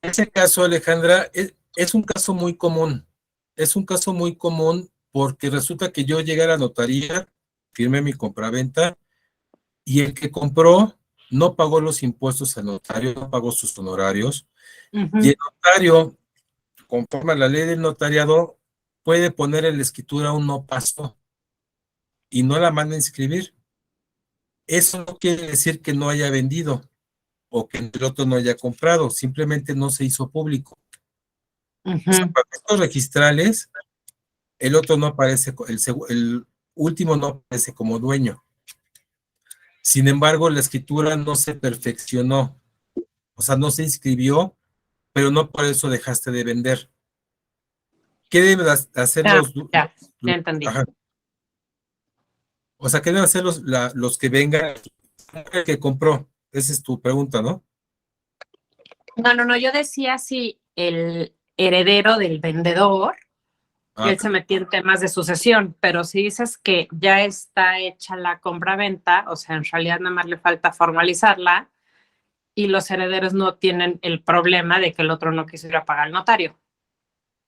En ese caso, Alejandra, es un caso muy común. Es un caso muy común porque resulta que yo llegué a la notaría, firmé mi compraventa y el que compró no pagó los impuestos al notario, no pagó sus honorarios. Y el notario, conforme a la ley del notariado, puede poner en la escritura un no pasó y no la manda a inscribir. Eso no quiere decir que no haya vendido o que el otro no haya comprado, simplemente no se hizo público. O sea, para estos registrales, el otro no aparece, el último no aparece como dueño. Sin embargo, la escritura no se perfeccionó, o sea, no se inscribió, pero no por eso dejaste de vender. ¿Qué deben hacer Ya entendí. Ajá. O sea, ¿qué deben hacer los que vengan, el que compró? Esa es tu pregunta, ¿no? No, yo decía si el heredero del vendedor, él se metía en temas de sucesión, pero si dices que ya está hecha la compra-venta, o sea, en realidad nada más le falta formalizarla y los herederos no tienen el problema de que el otro no quiso ir a pagar al notario.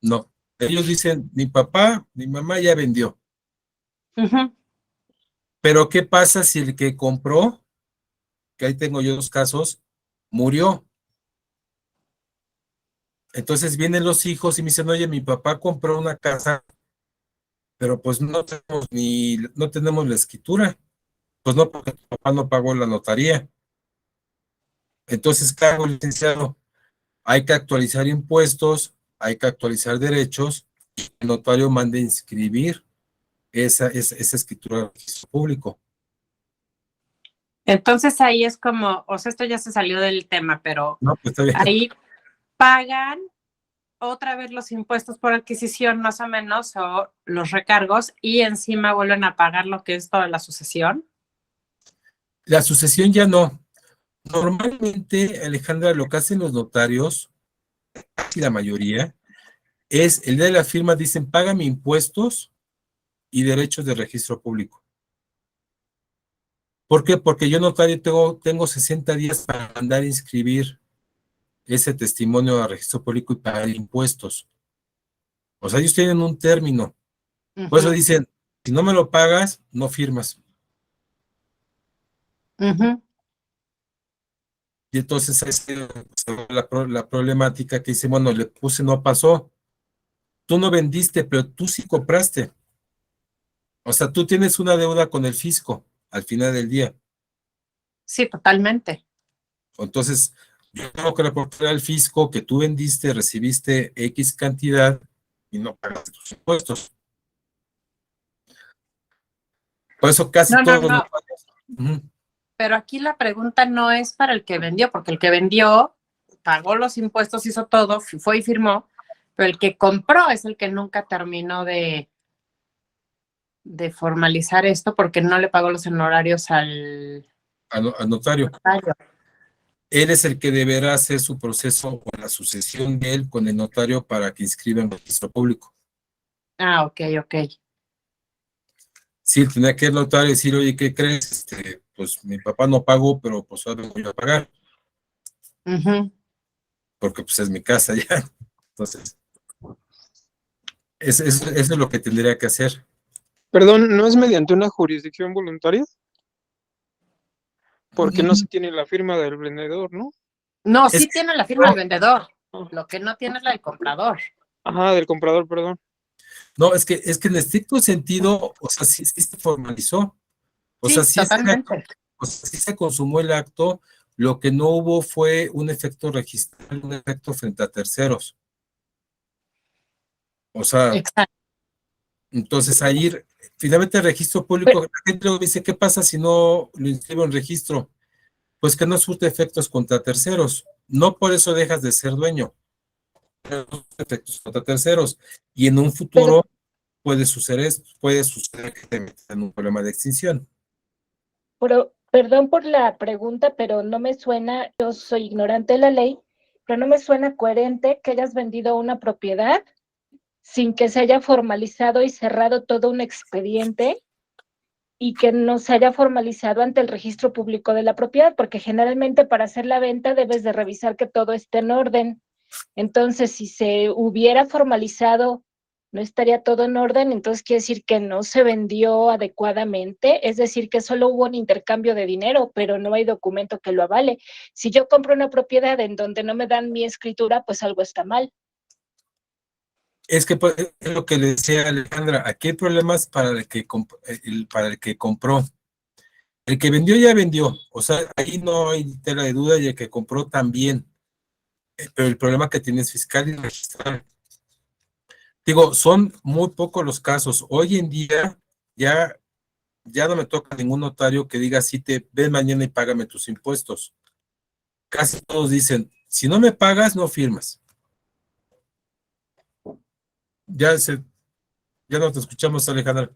No. Ellos dicen, mi papá, mi mamá ya vendió. Pero ¿qué pasa si el que compró, que ahí tengo yo dos casos, murió? Entonces vienen los hijos y me dicen, oye, mi papá compró una casa pero pues no tenemos la escritura, pues no, porque tu papá no pagó la notaría. Entonces, ¿qué hago, licenciado? Hay que actualizar impuestos, hay que actualizar derechos, y el notario manda inscribir esa escritura de registro público. Entonces ahí es como, o sea, esto ya se salió del tema, pero No, pues está bien. ahí pagan otra vez los impuestos por adquisición más o menos, o los recargos, y encima vuelven a pagar lo que es toda la sucesión. La sucesión ya no. Normalmente, Alejandra, lo que hacen los notarios, y la mayoría, es el día de la firma dicen, págame impuestos y derechos de registro público. ¿Por qué? Porque yo notario tengo 60 días para mandar a inscribir ese testimonio a registro público y pagar impuestos. O sea, ellos tienen un término. Por eso dicen, si no me lo pagas, no firmas. Y entonces es la problemática que dice, bueno, le puse, no pasó. Tú no vendiste, pero tú sí compraste. O sea, tú tienes una deuda con el fisco al final del día. Sí, totalmente. Entonces, yo tengo que reportar al fisco que tú vendiste, recibiste X cantidad y no pagaste tus impuestos. Por eso casi todos los notarios. Pero aquí la pregunta no es para el que vendió, porque el que vendió pagó los impuestos, hizo todo, fue y firmó, pero el que compró es el que nunca terminó de formalizar esto porque no le pagó los honorarios al notario. Él es el que deberá hacer su proceso o la sucesión de él con el notario para que inscriba en registro público. Ah, ok. Sí, tenía que el notario decir, oye, ¿qué crees? Pues mi papá no pagó, pero pues ahora voy a pagar. Porque pues es mi casa ya. Entonces, eso es lo que tendría que hacer. Perdón, ¿no es mediante una jurisdicción voluntaria? Porque no se tiene la firma del vendedor, ¿no? No, sí tiene la firma del vendedor. Lo que no tiene es la del comprador. Ajá, del comprador, perdón. No, es que en estricto sentido, o sea, sí se formalizó. O sea, sí se consumó el acto, lo que no hubo fue un efecto registral, un efecto frente a terceros. O sea, entonces ahí, finalmente el registro público, la gente luego dice, ¿qué pasa si no lo inscribo en registro? Pues que no surte efectos contra terceros. No por eso dejas de ser dueño. Efectos contra terceros. Y en un futuro puede suceder que te metas en un problema de extinción. Pero, perdón por la pregunta, pero no me suena, yo soy ignorante de la ley, pero no me suena coherente que hayas vendido una propiedad sin que se haya formalizado y cerrado todo un expediente y que no se haya formalizado ante el registro público de la propiedad, porque generalmente para hacer la venta debes de revisar que todo esté en orden. Entonces, si se hubiera formalizado, no estaría todo en orden, entonces quiere decir que no se vendió adecuadamente, es decir, que solo hubo un intercambio de dinero, pero no hay documento que lo avale. Si yo compro una propiedad en donde no me dan mi escritura, pues algo está mal. Es que es lo que le decía Alejandra, aquí hay problemas para el que compró. El que vendió ya vendió, o sea, ahí no hay tela de duda, y el que compró también. Pero el problema que tiene es fiscal y registral. Digo, son muy pocos los casos. Hoy en día ya no me toca ningún notario que diga, sí, ven mañana y págame tus impuestos. Casi todos dicen, si no me pagas, no firmas. Ya no te escuchamos, Alejandra.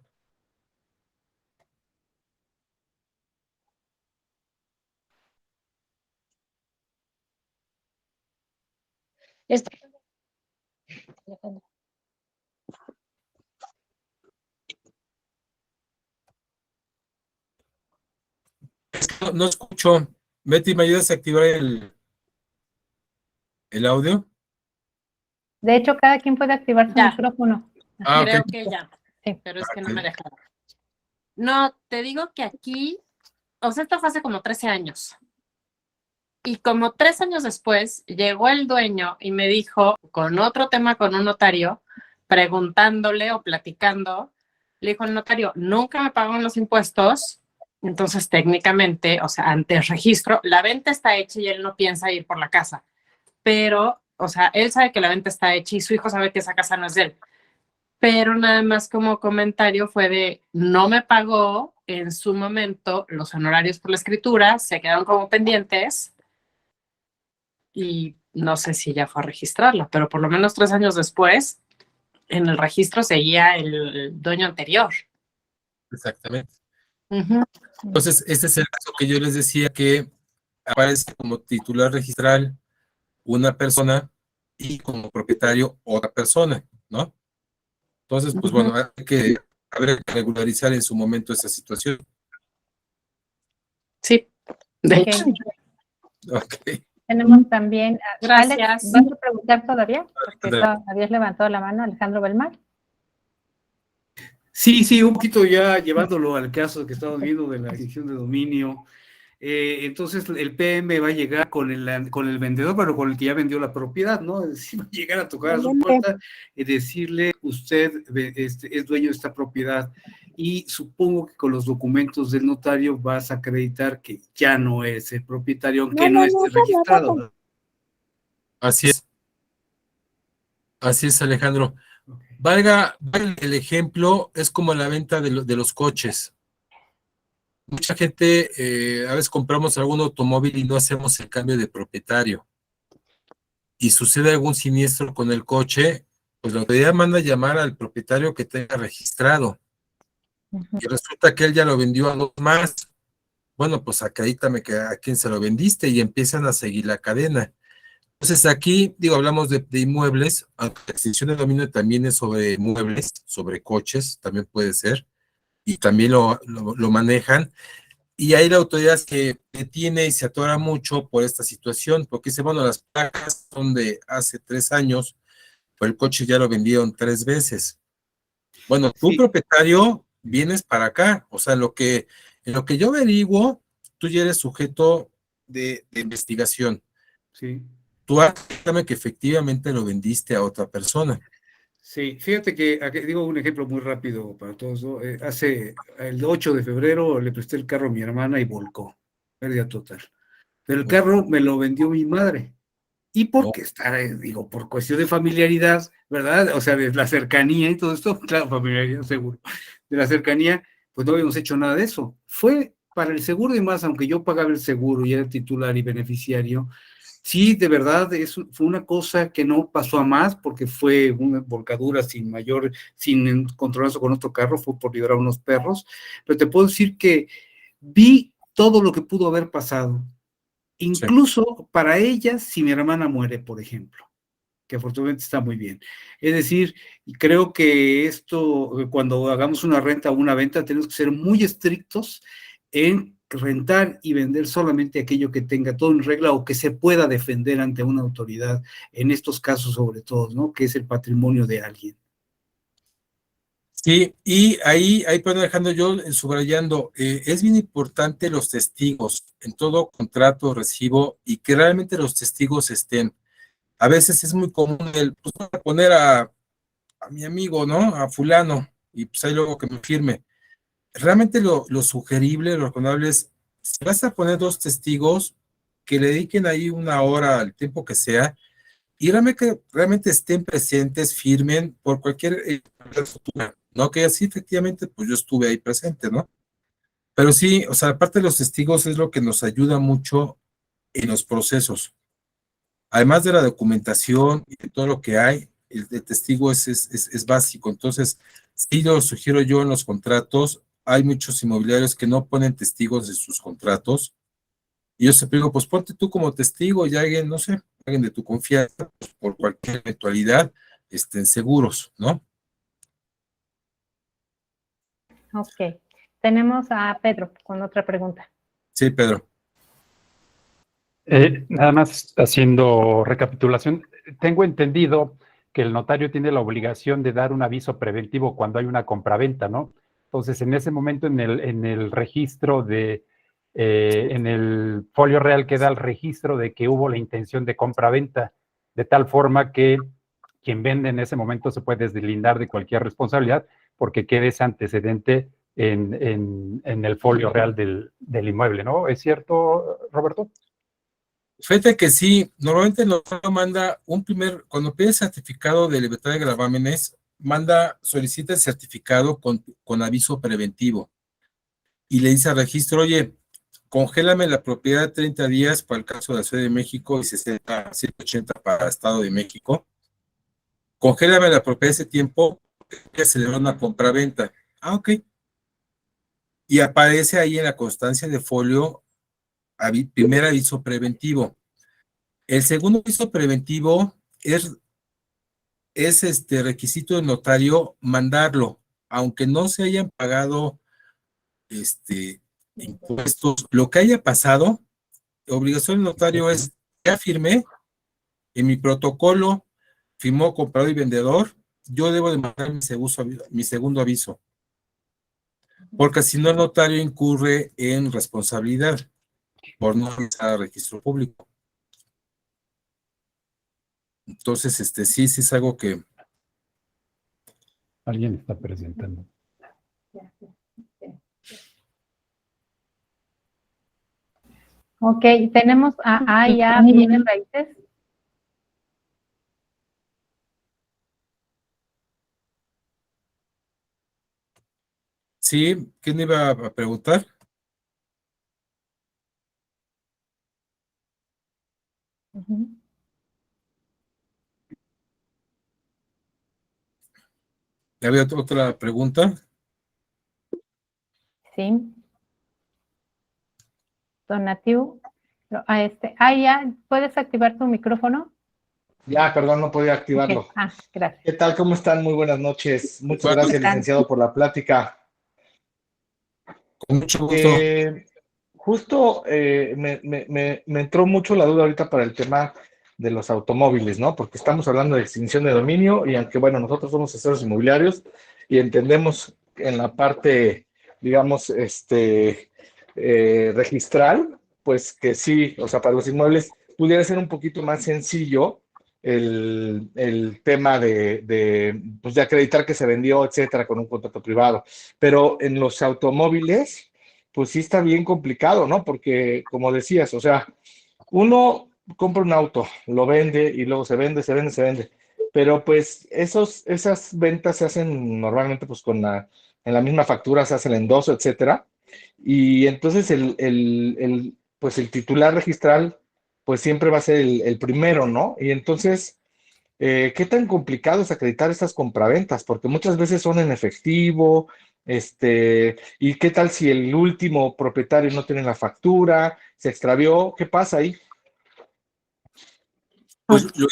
No escucho. Betty, ¿me ayudas a activar el audio? De hecho, cada quien puede activar su micrófono. Creo que ya. Sí. Pero es que no me dejaron. No, te digo que aquí, o sea, esto fue hace como 13 años. Y como 3 años después, llegó el dueño y me dijo, con otro tema con un notario, preguntándole o platicando, Le dijo el notario, nunca me pagaron los impuestos, entonces técnicamente, o sea, ante el registro, la venta está hecha y él no piensa ir por la casa, pero, o sea, él sabe que la venta está hecha y su hijo sabe que esa casa no es de él, pero nada más como comentario fue de, no me pagó en su momento los honorarios por la escritura, se quedaron como pendientes y no sé si ya fue a registrarla, pero por lo menos 3 años después, en el registro seguía el dueño anterior. Exactamente. Ujú. Entonces, este es el caso que yo les decía, que aparece como titular registral una persona y como propietario otra persona, ¿no? Entonces, pues bueno, hay que regularizar en su momento esa situación. Sí, de Ok. hecho. Ok. Tenemos también, Gracias. Alex, ¿vas a preguntar todavía? Porque Alejandra. habías levantado la mano, Alejandro Belmar. Sí, un poquito ya llevándolo al caso que estamos viendo de la adquisición de dominio. Entonces el PM va a llegar con el vendedor, pero con el que ya vendió la propiedad, ¿no? Es decir, va a llegar a tocar a su puerta y decirle, usted es dueño de esta propiedad, y supongo que con los documentos del notario vas a acreditar que ya no es el propietario, aunque no esté registrado. Así es. Así es, Alejandro. Valga el ejemplo, es como la venta de los coches. Mucha gente, a veces compramos algún automóvil y no hacemos el cambio de propietario. Y sucede algún siniestro con el coche, pues la autoridad manda a llamar al propietario que tenga registrado. Y resulta que él ya lo vendió a 2 más. Bueno, pues acredítame a quién se lo vendiste, y empiezan a seguir la cadena. Entonces aquí, hablamos de inmuebles, aunque la extinción de dominio también es sobre muebles, sobre coches, también puede ser, y también lo manejan, y ahí la autoridad se detiene y se atora mucho por esta situación, porque dice, bueno, las placas son de hace 3 años, pero el coche ya lo vendieron 3 veces. Bueno, tú, propietario, vienes para acá, o sea, en lo que yo averiguo, tú ya eres sujeto de investigación. Sí. Tú acércame que efectivamente lo vendiste a otra persona. Sí, fíjate que, aquí digo un ejemplo muy rápido para todos, ¿no? Hace el 8 de febrero le presté el carro a mi hermana y volcó, pérdida total. Pero el carro me lo vendió mi madre. Y porque está, por cuestión de familiaridad, ¿verdad? O sea, de la cercanía y todo esto, claro, familiaridad seguro, de la cercanía, pues no habíamos hecho nada de eso. Fue para el seguro y más, aunque yo pagaba el seguro y era titular y beneficiario. Sí, de verdad, fue una cosa que no pasó a más, porque fue una volcadura sin encontronazo con otro carro, fue por liberar unos perros, pero te puedo decir que vi todo lo que pudo haber pasado, incluso para ella, si mi hermana muere, por ejemplo, que afortunadamente está muy bien. Es decir, creo que esto, cuando hagamos una renta o una venta, tenemos que ser muy estrictos en rentar y vender solamente aquello que tenga todo en regla o que se pueda defender ante una autoridad, en estos casos sobre todo, ¿no? Que es el patrimonio de alguien. Sí, y ahí perdón, Alejandro, yo subrayando, es bien importante los testigos en todo contrato, recibo, y que realmente los testigos estén. A veces es muy común pues voy a poner a mi amigo, ¿no? A fulano, y pues ahí luego que me firme. Realmente lo sugerible, lo razonable es, si vas a poner 2 testigos, que le dediquen ahí 1 hora, al tiempo que sea, y realmente estén presentes, firmen por cualquier futura, ¿no? Que así efectivamente, pues yo estuve ahí presente, ¿no? Pero sí, o sea, aparte de los testigos es lo que nos ayuda mucho en los procesos. Además de la documentación y de todo lo que hay, el testigo es básico. Entonces, sí lo sugiero yo en los contratos. Hay muchos inmobiliarios que no ponen testigos de sus contratos. Y yo siempre digo, pues ponte tú como testigo y alguien, no sé, alguien de tu confianza, pues, por cualquier eventualidad, estén seguros, ¿no? Ok. Tenemos a Pedro con otra pregunta. Sí, Pedro. Nada más haciendo recapitulación, tengo entendido que el notario tiene la obligación de dar un aviso preventivo cuando hay una compraventa, ¿no? Entonces, en ese momento, en el registro en el folio real queda el registro de que hubo la intención de compraventa, de tal forma que quien vende en ese momento se puede deslindar de cualquier responsabilidad, porque quede ese antecedente en el folio real del inmueble, ¿no? ¿Es cierto, Roberto? Fíjate que sí, normalmente nos manda cuando pide certificado de libertad de gravámenes, solicita el certificado con aviso preventivo y le dice al registro, oye, congélame la propiedad 30 días para el caso de la Ciudad de México y 180 para el Estado de México. Congélame la propiedad ese tiempo, que se le da una compraventa. Ah, ok. Y aparece ahí en la constancia de folio primer aviso preventivo. El segundo aviso preventivo es requisito del notario mandarlo, aunque no se hayan pagado impuestos, lo que haya pasado, obligación del notario es, ya firmé, en mi protocolo firmó comprador y vendedor, yo debo de mandar mi segundo aviso, porque si no el notario incurre en responsabilidad por no avisar al registro público. Entonces, sí es algo que... Alguien está presentando. Ok, tenemos a ya vienen raíces. Sí, ¿quién iba a preguntar? ¿Había otra pregunta? Sí. Donatiu. Ya, ¿puedes activar tu micrófono? Ya, perdón, no podía activarlo. Okay. Gracias. ¿Qué tal? ¿Cómo están? Muy buenas noches. Muchas gracias, licenciado, por la plática. Con mucho gusto. Justo me entró mucho la duda ahorita para el tema de los automóviles, ¿no? Porque estamos hablando de extinción de dominio y aunque, bueno, nosotros somos asesores inmobiliarios y entendemos en la parte, digamos, registral, pues que sí, o sea, para los inmuebles pudiera ser un poquito más sencillo el tema pues de acreditar que se vendió, etcétera, con un contrato privado. Pero en los automóviles, pues sí está bien complicado, ¿no? Porque, como decías, o sea, uno compra un auto, lo vende y luego se vende. Pero pues esas ventas se hacen normalmente pues en la misma factura, se hace el endoso, etcétera. Y entonces pues el titular registral pues siempre va a ser el primero, ¿no? Y entonces, ¿qué tan complicado es acreditar estas compraventas? Porque muchas veces son en efectivo, ¿y qué tal si el último propietario no tiene la factura, se extravió? ¿Qué pasa ahí? Pues lo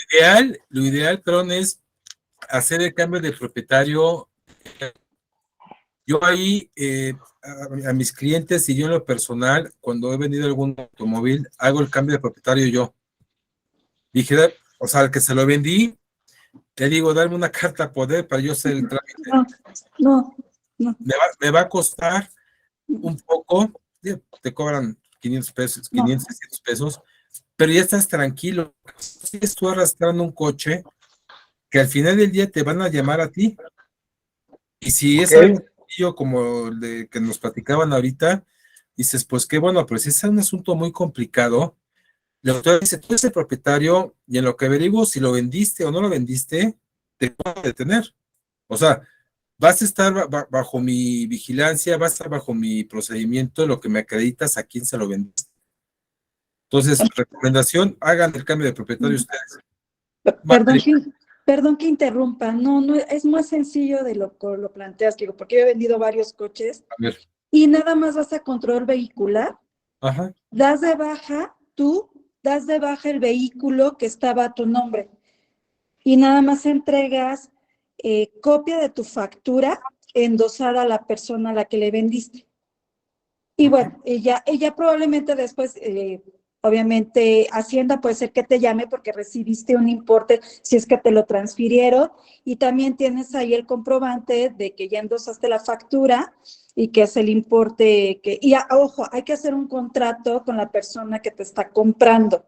ideal, perdón, es hacer el cambio de propietario. Yo ahí, a mis clientes y yo en lo personal, cuando he vendido algún automóvil, hago el cambio de propietario yo. Dije, o sea, al que se lo vendí, le digo, dame una carta a poder para yo hacer el trámite. No. Me va a costar un poco, te cobran 500 pesos, 500, 600 pesos, pero ya estás tranquilo. Sigues tú arrastrando un coche que al final del día te van a llamar a ti. Y si es algo sencillo como el de que nos platicaban ahorita, dices, pues qué bueno, pero si es un asunto muy complicado, la autoridad dice, tú eres el propietario y en lo que averiguo si lo vendiste o no lo vendiste, te puedo detener. O sea, vas a estar bajo mi vigilancia, vas a estar bajo mi procedimiento, lo que me acreditas a quién se lo vendiste. Entonces, recomendación, hagan el cambio de propietario ustedes. Perdón que interrumpa, no, es más sencillo de lo que lo planteas, digo, porque yo he vendido varios coches y nada más vas a control vehicular, das de baja el vehículo que estaba a tu nombre y nada más entregas copia de tu factura endosada a la persona a la que le vendiste. Y bueno, ella probablemente después... obviamente, Hacienda puede ser que te llame porque recibiste un importe, si es que te lo transfirieron, y también tienes ahí el comprobante de que ya endosaste la factura y que es el importe ojo, hay que hacer un contrato con la persona que te está comprando.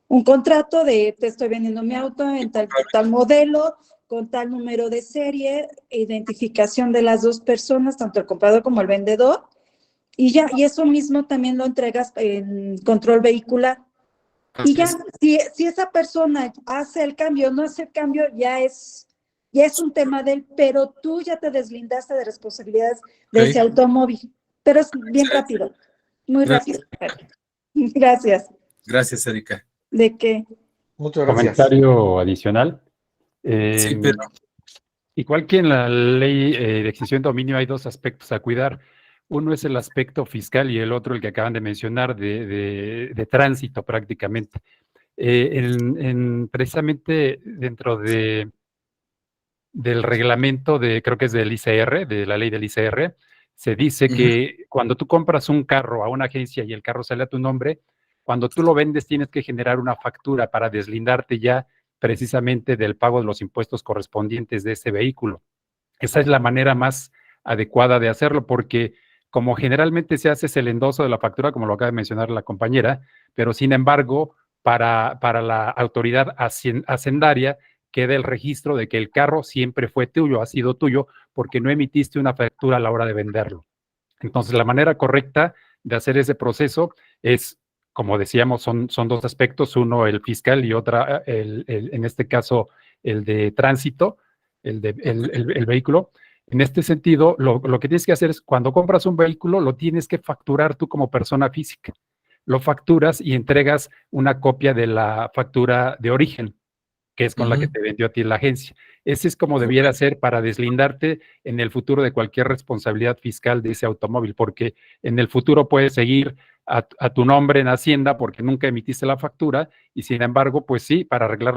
Un contrato de, te estoy vendiendo mi auto en tal modelo, con tal número de serie, identificación de las dos personas, tanto el comprador como el vendedor, y ya, y eso mismo también lo entregas en control vehicular. Y ya, si esa persona hace el cambio o no hace el cambio, ya es un tema de él, pero tú ya te deslindaste de responsabilidades de ese automóvil. Pero es bien rápido, muy rápido. Gracias. Gracias, Erika. ¿De qué? Muchas gracias. Comentario adicional. Sí, pero Igual que en la ley de extinción de dominio hay dos aspectos a cuidar. Uno es el aspecto fiscal y el otro el que acaban de mencionar de tránsito prácticamente. Precisamente dentro del reglamento creo que es del ICR, de la ley del ICR, se dice que cuando tú compras un carro a una agencia y el carro sale a tu nombre, cuando tú lo vendes tienes que generar una factura para deslindarte ya precisamente del pago de los impuestos correspondientes de ese vehículo. Esa es la manera más adecuada de hacerlo, porque como generalmente se hace es el endoso de la factura, como lo acaba de mencionar la compañera, pero sin embargo, para la autoridad hacendaria queda el registro de que el carro siempre fue tuyo, ha sido tuyo, porque no emitiste una factura a la hora de venderlo. Entonces, la manera correcta de hacer ese proceso es, como decíamos, son dos aspectos, uno el fiscal y otra, en este caso, el de tránsito, el vehículo. En este sentido, lo que tienes que hacer es, cuando compras un vehículo, lo tienes que facturar tú como persona física. Lo facturas y entregas una copia de la factura de origen, que es con la que te vendió a ti la agencia. Ese es como debiera ser para deslindarte en el futuro de cualquier responsabilidad fiscal de ese automóvil, porque en el futuro puedes seguir a tu nombre en Hacienda porque nunca emitiste la factura y sin embargo, pues sí, para arreglar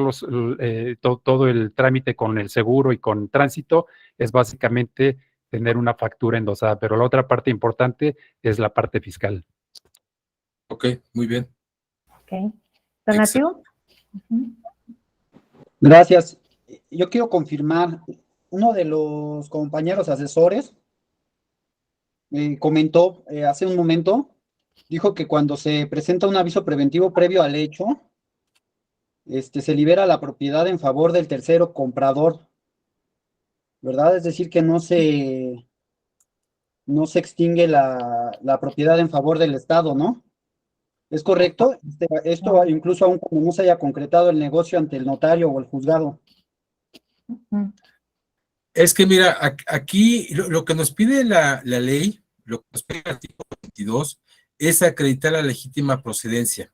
todo el trámite con el seguro y con tránsito es básicamente tener una factura endosada, pero la otra parte importante es la parte fiscal. Ok, muy bien. Ok. Donativo. Gracias. Yo quiero confirmar, uno de los compañeros asesores comentó hace un momento, dijo que cuando se presenta un aviso preventivo previo al hecho, se libera la propiedad en favor del tercero comprador, ¿verdad? Es decir, que no se extingue la propiedad en favor del Estado, ¿no? ¿Es correcto? Esto incluso aún como no se haya concretado el negocio ante el notario o el juzgado. Es que mira, aquí lo que nos pide la ley, lo que nos pide el artículo 22, es acreditar la legítima procedencia.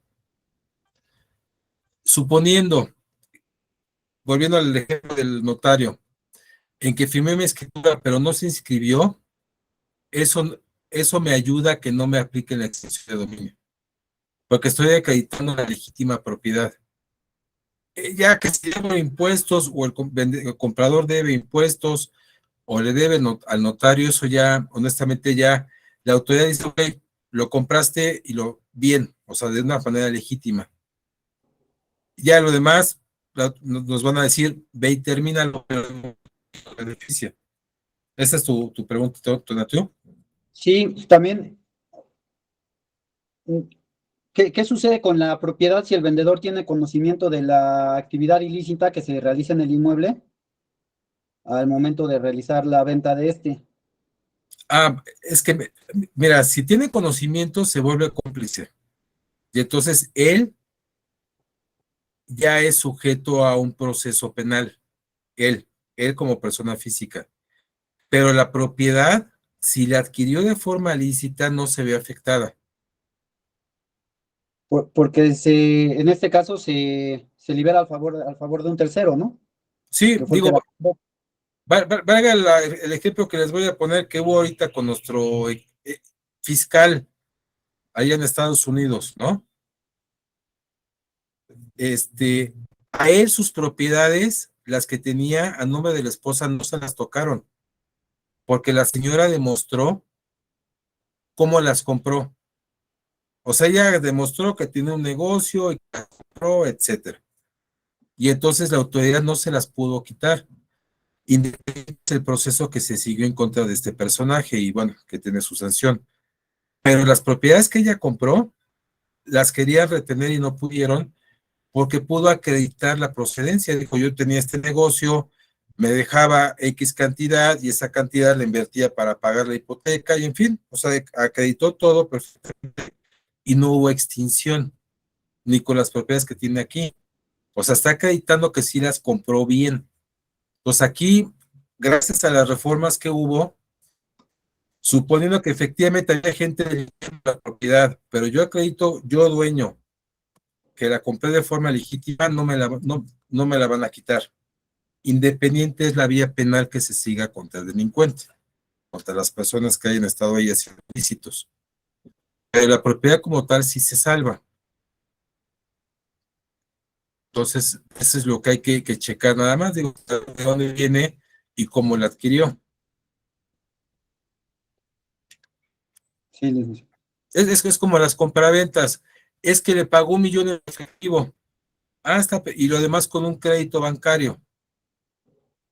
Suponiendo, volviendo al ejemplo del notario, en que firmé mi escritura pero no se inscribió, eso me ayuda a que no me aplique la extinción de dominio, porque estoy acreditando la legítima propiedad. Ya que si debo impuestos o el comprador debe impuestos o le debe al notario, eso ya, honestamente, ya la autoridad dice, ok, lo compraste y bien, o sea, de una manera legítima. Ya lo demás nos van a decir, ve y termínalo, pero no beneficia. ¿Esa es tu pregunta, Donatio? Sí, también. ¿Qué sucede con la propiedad si el vendedor tiene conocimiento de la actividad ilícita que se realiza en el inmueble al momento de realizar la venta de este? Es que, mira, si tiene conocimiento se vuelve cómplice. Y entonces él ya es sujeto a un proceso penal. Él como persona física. Pero la propiedad, si la adquirió de forma lícita, no se ve afectada. Porque en este caso se libera al favor de un tercero, ¿no? Sí, digo, valga el ejemplo que les voy a poner que hubo ahorita con nuestro fiscal allá en Estados Unidos, ¿no? A él sus propiedades, las que tenía a nombre de la esposa, no se las tocaron, porque la señora demostró cómo las compró. O sea, ella demostró que tiene un negocio y que las compró, etcétera. Y entonces la autoridad no se las pudo quitar. Independientemente del proceso que se siguió en contra de este personaje y bueno, que tiene su sanción. Pero las propiedades que ella compró, las quería retener y no pudieron porque pudo acreditar la procedencia. Dijo, yo tenía este negocio, me dejaba X cantidad y esa cantidad la invertía para pagar la hipoteca y en fin, o sea, acreditó todo perfectamente y no hubo extinción, ni con las propiedades que tiene aquí. O sea, está acreditando que sí las compró bien. Pues aquí, gracias a las reformas que hubo, suponiendo que efectivamente había gente de la propiedad, pero yo acredito, yo dueño, que la compré de forma legítima, no me la van a quitar. Independiente es la vía penal que se siga contra el delincuente, contra las personas que hayan estado ahí haciendo ilícitos. Pero la propiedad como tal sí se salva. Entonces, eso es lo que hay que checar nada más, digo, de dónde viene y cómo la adquirió. Sí, licenciado. Es como las compraventas, es que le pagó 1 millón en efectivo, y lo demás con un crédito bancario.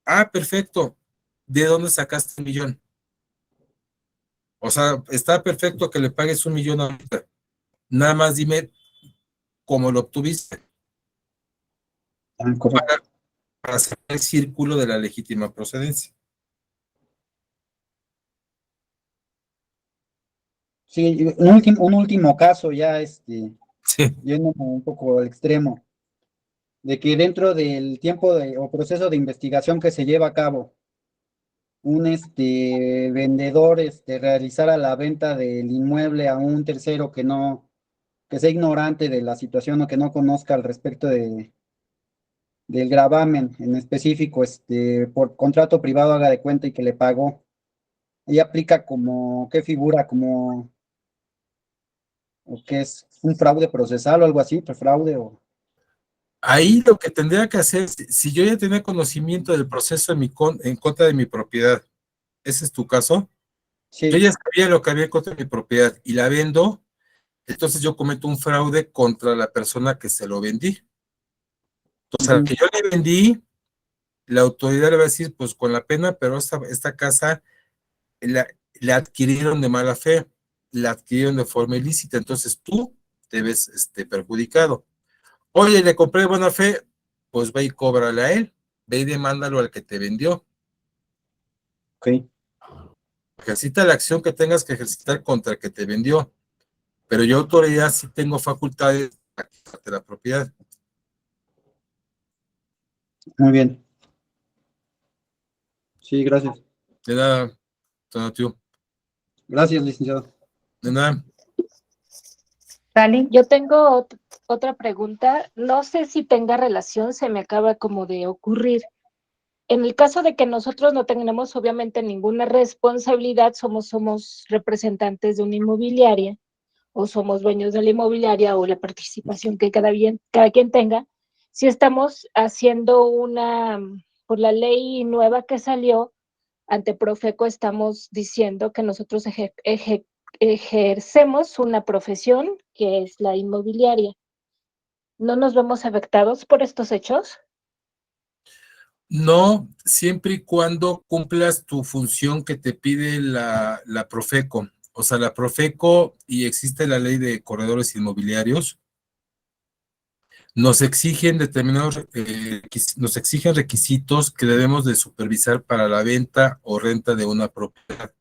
Ah, perfecto, ¿de dónde sacaste 1 millón? O sea, está perfecto que le pagues 1 millón ahorita, nada más dime cómo lo obtuviste. Para hacer el círculo de la legítima procedencia. Sí, un último caso ya, yendo un poco al extremo, de que dentro del tiempo o proceso de investigación que se lleva a cabo, un vendedor realizara la venta del inmueble a un tercero que sea ignorante de la situación o que no conozca al respecto del gravamen en específico, por contrato privado haga de cuenta y que le pagó. Ella aplica como, ¿qué figura? Como, ¿o qué es? ¿Un fraude procesal o algo así? ¿Fraude o...? Ahí lo que tendría que hacer, si yo ya tenía conocimiento del proceso en contra de mi propiedad, ese es tu caso, sí. Yo ya sabía lo que había en contra de mi propiedad y la vendo, entonces yo cometo un fraude contra la persona que se lo vendí. Entonces, al que yo le vendí, la autoridad le va a decir, pues con la pena, pero esta casa la adquirieron de mala fe, la adquirieron de forma ilícita, entonces tú te ves perjudicado. Oye, le compré de buena fe, pues ve y cóbrale a él, ve y demándalo al que te vendió. Ok. Ejercita la acción que tengas que ejercitar contra el que te vendió, pero yo autoridad sí tengo facultades para quitarte la propiedad. Muy bien. Sí, gracias. De nada, Tonatiuh. Gracias, licenciado. De nada. Yo tengo otra pregunta. No sé si tenga relación, se me acaba como de ocurrir. En el caso de que nosotros no tengamos obviamente ninguna responsabilidad, somos representantes de una inmobiliaria o somos dueños de la inmobiliaria o la participación que cada quien tenga, si estamos haciendo por la ley nueva que salió, ante Profeco estamos diciendo que nosotros ejercemos una profesión que es la inmobiliaria. ¿No nos vemos afectados por estos hechos? No, siempre y cuando cumplas tu función que te pide la Profeco. O sea, la Profeco, y existe la ley de corredores inmobiliarios, nos exigen nos exigen requisitos que debemos de supervisar para la venta o renta de una propiedad.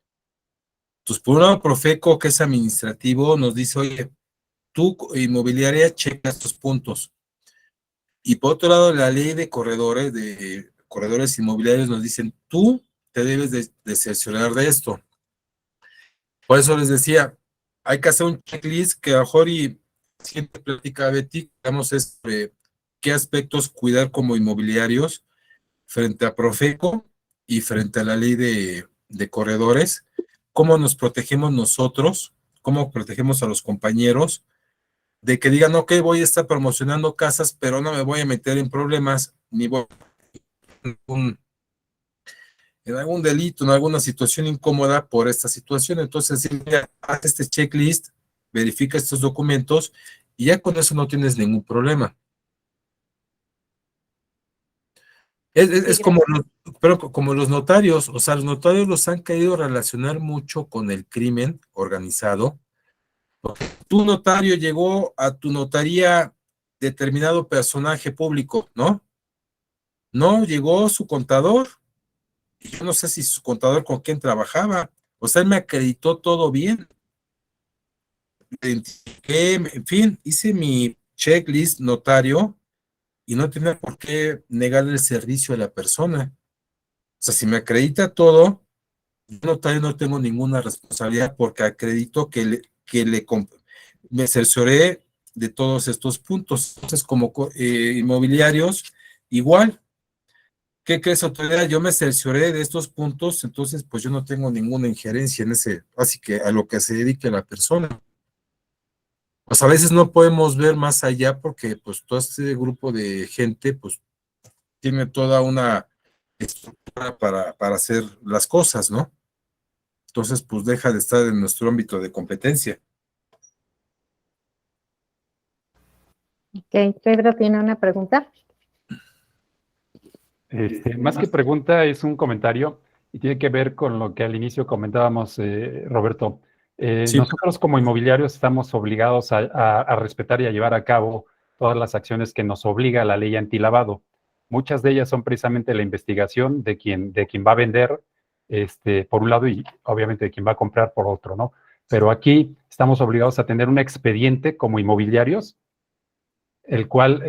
Entonces, por un lado, Profeco, que es administrativo, nos dice, oye, tú inmobiliaria checa estos puntos. Y por otro lado, la ley de corredores inmobiliarios nos dicen, tú te debes de cerciorar de esto. Por eso les decía, hay que hacer un checklist que a lo mejor y siempre platica Betty, digamos, es qué aspectos cuidar como inmobiliarios frente a Profeco y frente a la ley de corredores, cómo nos protegemos nosotros, cómo protegemos a los compañeros, de que digan, ok, voy a estar promocionando casas, pero no me voy a meter en problemas, ni voy en algún delito, en alguna situación incómoda por esta situación. Entonces, ya, haz este checklist, verifica estos documentos y ya con eso no tienes ningún problema. Es como como los notarios, o sea, los notarios los han querido relacionar mucho con el crimen organizado. Tu notario llegó a tu notaría determinado personaje público, ¿no? No, llegó su contador, y yo no sé si su contador con quién trabajaba, o sea, él me acreditó todo bien, identifiqué, en fin, hice mi checklist notario y no tenía por qué negarle el servicio a la persona. O sea, si me acredita todo, yo notario no tengo ninguna responsabilidad porque acredito me cercioré de todos estos puntos. Entonces, como inmobiliarios, igual. ¿Qué crees, autoridad? Yo me cercioré de estos puntos, entonces pues yo no tengo ninguna injerencia en ese, así que a lo que se dedique la persona. Pues a veces no podemos ver más allá porque pues todo este grupo de gente pues tiene toda una estructura para hacer las cosas, ¿no? Entonces pues deja de estar en nuestro ámbito de competencia. Ok, Pedro tiene una pregunta. Más que pregunta, es un comentario y tiene que ver con lo que al inicio comentábamos, Roberto. Sí. Nosotros como inmobiliarios estamos obligados a respetar y a llevar a cabo todas las acciones que nos obliga la ley antilavado. Muchas de ellas son precisamente la investigación de quien va a vender, por un lado, y obviamente de quien va a comprar por otro, ¿no? Pero aquí estamos obligados a tener un expediente como inmobiliarios, el cual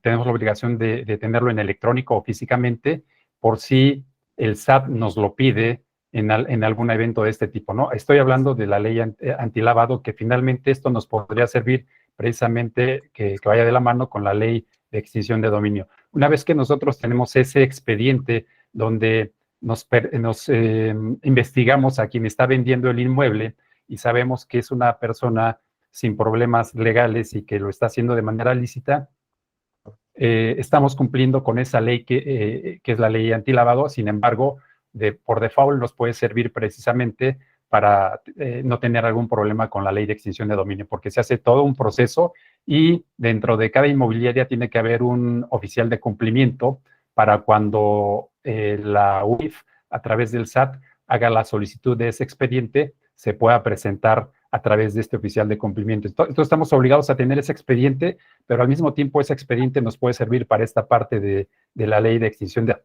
tenemos la obligación de tenerlo en electrónico o físicamente, por si el SAT nos lo pide en algún evento de este tipo, ¿no? Estoy hablando de la ley antilavado, que finalmente esto nos podría servir precisamente que vaya de la mano con la ley de extinción de dominio. Una vez que nosotros tenemos ese expediente donde nos investigamos a quien está vendiendo el inmueble y sabemos que es una persona sin problemas legales y que lo está haciendo de manera lícita, estamos cumpliendo con esa ley que es la ley antilavado. Sin embargo, por default nos puede servir precisamente para no tener algún problema con la ley de extinción de dominio, porque se hace todo un proceso y dentro de cada inmobiliaria tiene que haber un oficial de cumplimiento para cuando la UIF, a través del SAT, haga la solicitud de ese expediente, se pueda presentar a través de este oficial de cumplimiento. Entonces estamos obligados a tener ese expediente, pero al mismo tiempo ese expediente nos puede servir para esta parte de la ley de extinción de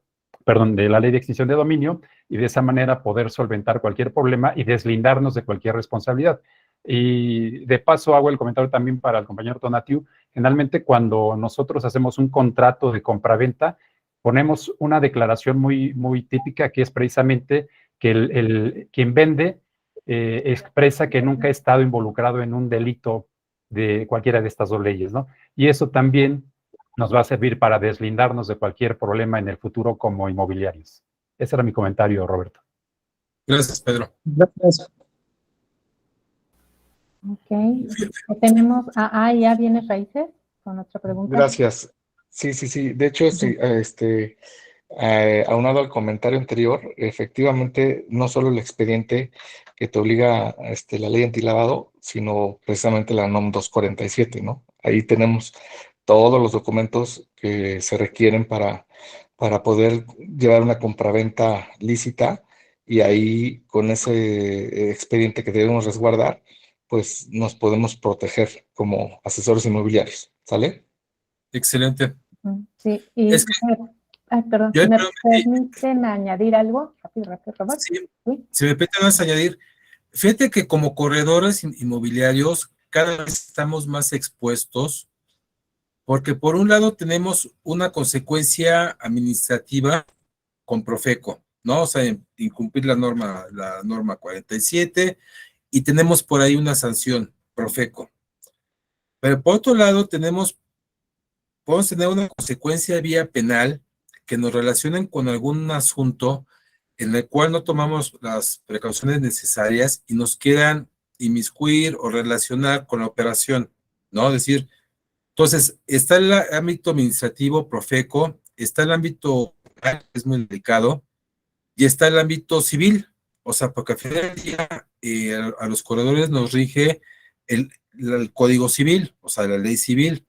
la ley de extinción de dominio, y de esa manera poder solventar cualquier problema y deslindarnos de cualquier responsabilidad. Y de paso hago el comentario también para el compañero Tonatiu. Generalmente cuando nosotros hacemos un contrato de compraventa, ponemos una declaración muy, muy típica, que es precisamente que quien vende expresa que nunca ha estado involucrado en un delito de cualquiera de estas dos leyes, ¿no? Y eso también nos va a servir para deslindarnos de cualquier problema en el futuro como inmobiliarios. Ese era mi comentario, Roberto. Gracias, Pedro. Gracias. Ok. Tenemos ya viene Raíces con otra pregunta. Gracias. Sí. De hecho, aunado al comentario anterior, efectivamente, no solo el expediente que te obliga la ley antilavado, sino precisamente la NOM 247, ¿no? Ahí tenemos todos los documentos que se requieren para poder llevar una compraventa lícita, y ahí con ese expediente que debemos resguardar, pues nos podemos proteger como asesores inmobiliarios, ¿sale? Excelente. Sí, y Es que perdón, ¿me permiten añadir algo? Rápido, Robert. Sí, si me permiten añadir, fíjate que como corredores inmobiliarios cada vez estamos más expuestos, porque por un lado tenemos una consecuencia administrativa con Profeco, ¿no? O sea, incumplir la norma 47, y tenemos por ahí una sanción, Profeco. Pero por otro lado podemos tener una consecuencia vía penal que nos relacionen con algún asunto en el cual no tomamos las precauciones necesarias y nos quieran inmiscuir o relacionar con la operación, ¿no? Es decir, entonces, está el ámbito administrativo, Profeco, está el ámbito penal, que es muy delicado, y está el ámbito civil, o sea, porque al final del día a los corredores nos rige el Código Civil, o sea, la ley civil.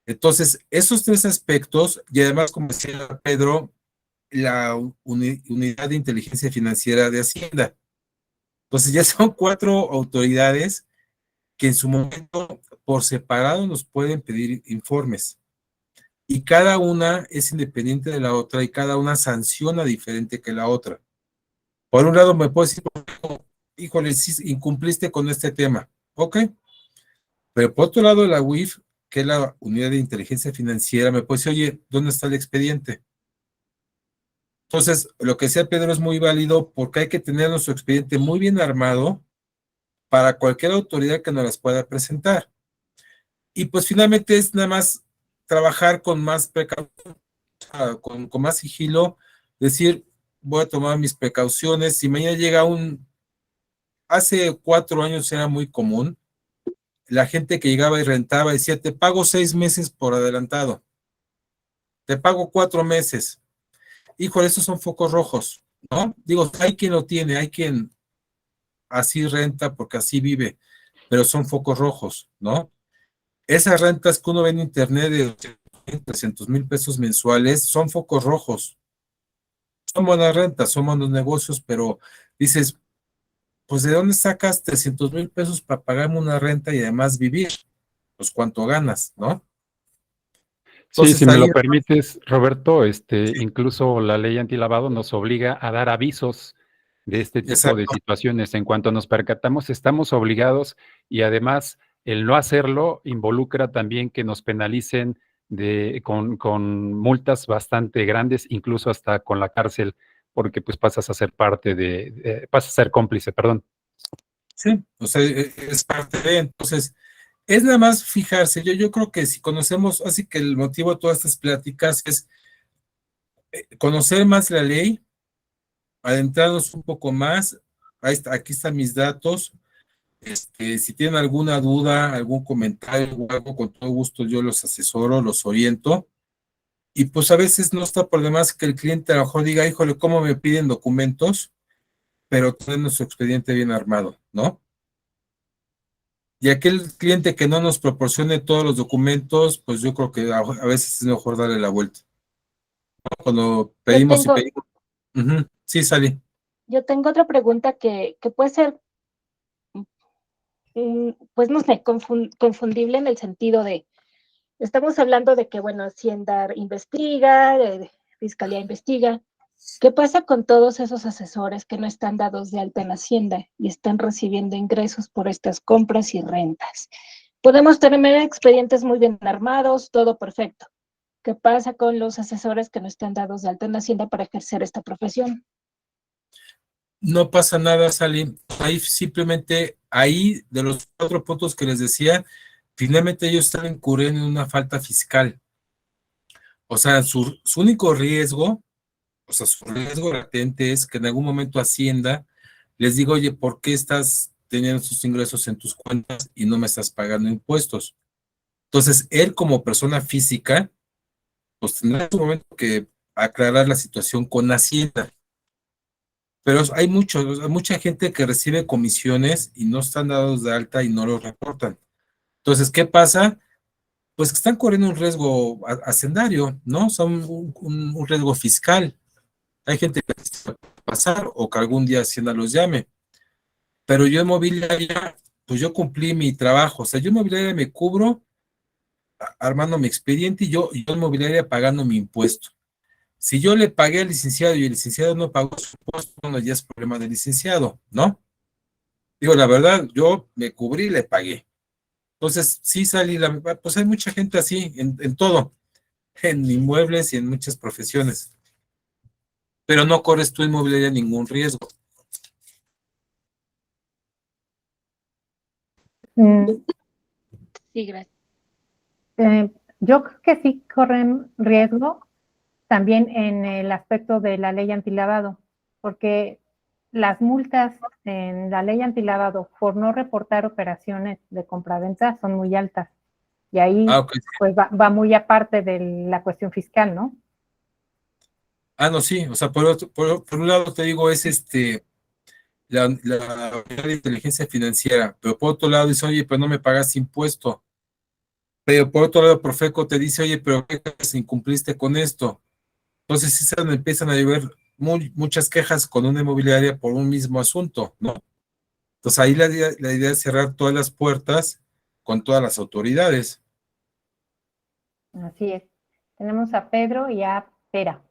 Entonces, esos tres aspectos, y además, como decía Pedro, la Unidad de Inteligencia Financiera de Hacienda. Entonces, ya son 4 autoridades que en su momento, por separado, nos pueden pedir informes. y cada una es independiente de la otra y cada una sanciona diferente que la otra. Por un lado me puedo decir, híjole, sí, incumpliste con este tema, ¿ok? Pero por otro lado la UIF, que es la Unidad de Inteligencia Financiera, me puede decir, oye, ¿dónde está el expediente? Entonces, lo que decía Pedro es muy válido porque hay que tener nuestro expediente muy bien armado para cualquier autoridad que nos las pueda presentar. Y pues finalmente es nada más trabajar con más precaución, con más sigilo, decir, voy a tomar mis precauciones. Si mañana llega hace 4 años era muy común, la gente que llegaba y rentaba decía, te pago 6 meses por adelantado, te pago 4 meses. Híjole, esos son focos rojos, ¿no? Digo, hay quien lo tiene, hay quien así renta porque así vive, pero son focos rojos, ¿no? Esas rentas que uno ve en internet de 300,000 pesos mensuales son focos rojos. Son buenas rentas, son buenos negocios, pero dices, pues ¿de dónde sacas 300,000 pesos para pagarme una renta y además vivir? Pues cuánto ganas, ¿no? Sí, Entonces si me ahí, lo permites, Roberto, incluso la ley antilavado nos obliga a dar avisos de este tipo de exacto, situaciones. En cuanto nos percatamos, estamos obligados y además el no hacerlo involucra también que nos penalicen con multas bastante grandes, incluso hasta con la cárcel, porque pues pasas a ser pasas a ser cómplice, perdón. sí, o sea, es parte de, entonces, es nada más fijarse, yo creo que si conocemos, así que el motivo de todas estas pláticas es conocer más la ley, adentrarnos un poco más, aquí están mis datos, si tienen alguna duda, algún comentario o algo, con todo gusto yo los asesoro, los oriento, y pues a veces no está por demás que el cliente a lo mejor diga, híjole, ¿cómo me piden documentos? Pero tener nuestro expediente bien armado, ¿no? Y aquel cliente que no nos proporcione todos los documentos, pues yo creo que a veces es mejor darle la vuelta, ¿no? Cuando Yo pedimos y tengo, pedimos. Ujú, sí, Sally. yo tengo otra pregunta que puede ser, pues no sé, confundible en el sentido de, estamos hablando de que, bueno, Hacienda investiga, Fiscalía investiga. ¿Qué pasa con todos esos asesores que no están dados de alta en Hacienda y están recibiendo ingresos por estas compras y rentas? Podemos tener expedientes muy bien armados, todo perfecto. ¿Qué pasa con los asesores que no están dados de alta en Hacienda para ejercer esta profesión? No pasa nada, Sally. Ahí simplemente, ahí de los 4 puntos que les decía, finalmente ellos están incurriendo en una falta fiscal. O sea, su único riesgo, o sea, su riesgo latente es que en algún momento Hacienda les diga, oye, ¿por qué estás teniendo sus ingresos en tus cuentas y no me estás pagando impuestos? Entonces, él como persona física, pues tendrá en su momento que aclarar la situación con Hacienda. Pero hay mucha gente que recibe comisiones y no están dados de alta y no lo reportan. Entonces, ¿qué pasa? Pues que están corriendo un riesgo hacendario, ¿no? Son un riesgo fiscal. Hay gente que va a pasar o que algún día Hacienda los llame. Pero yo inmobiliaria, pues yo cumplí mi trabajo. O sea, yo inmobiliaria me cubro armando mi expediente y yo inmobiliaria pagando mi impuesto. Si yo le pagué al licenciado y el licenciado no pagó su impuesto, bueno, ya es problema del licenciado, ¿no? Digo, la verdad, yo me cubrí y le pagué. Entonces, sí salí, pues hay mucha gente así, en todo, en inmuebles y en muchas profesiones. Pero no corres tu inmobiliaria ningún riesgo. Mm, Sí, gracias. yo creo que sí corren riesgo también en el aspecto de la ley antilavado, porque las multas en la ley antilavado por no reportar operaciones de compraventa son muy altas. Y ahí Ok. pues va muy aparte de la cuestión fiscal, ¿no? No, sí, o sea, por un lado te digo, es la unidad de inteligencia financiera, pero por otro lado dice, oye, pero no me pagas impuesto. Pero por otro lado, Profeco te dice, oye, pero ¿qué crees? Incumpliste con esto? Entonces sí empiezan a llover muchas quejas con una inmobiliaria por un mismo asunto, ¿no? Entonces ahí la idea es cerrar todas las puertas con todas las autoridades. Así es. Tenemos a Pedro y a Pera.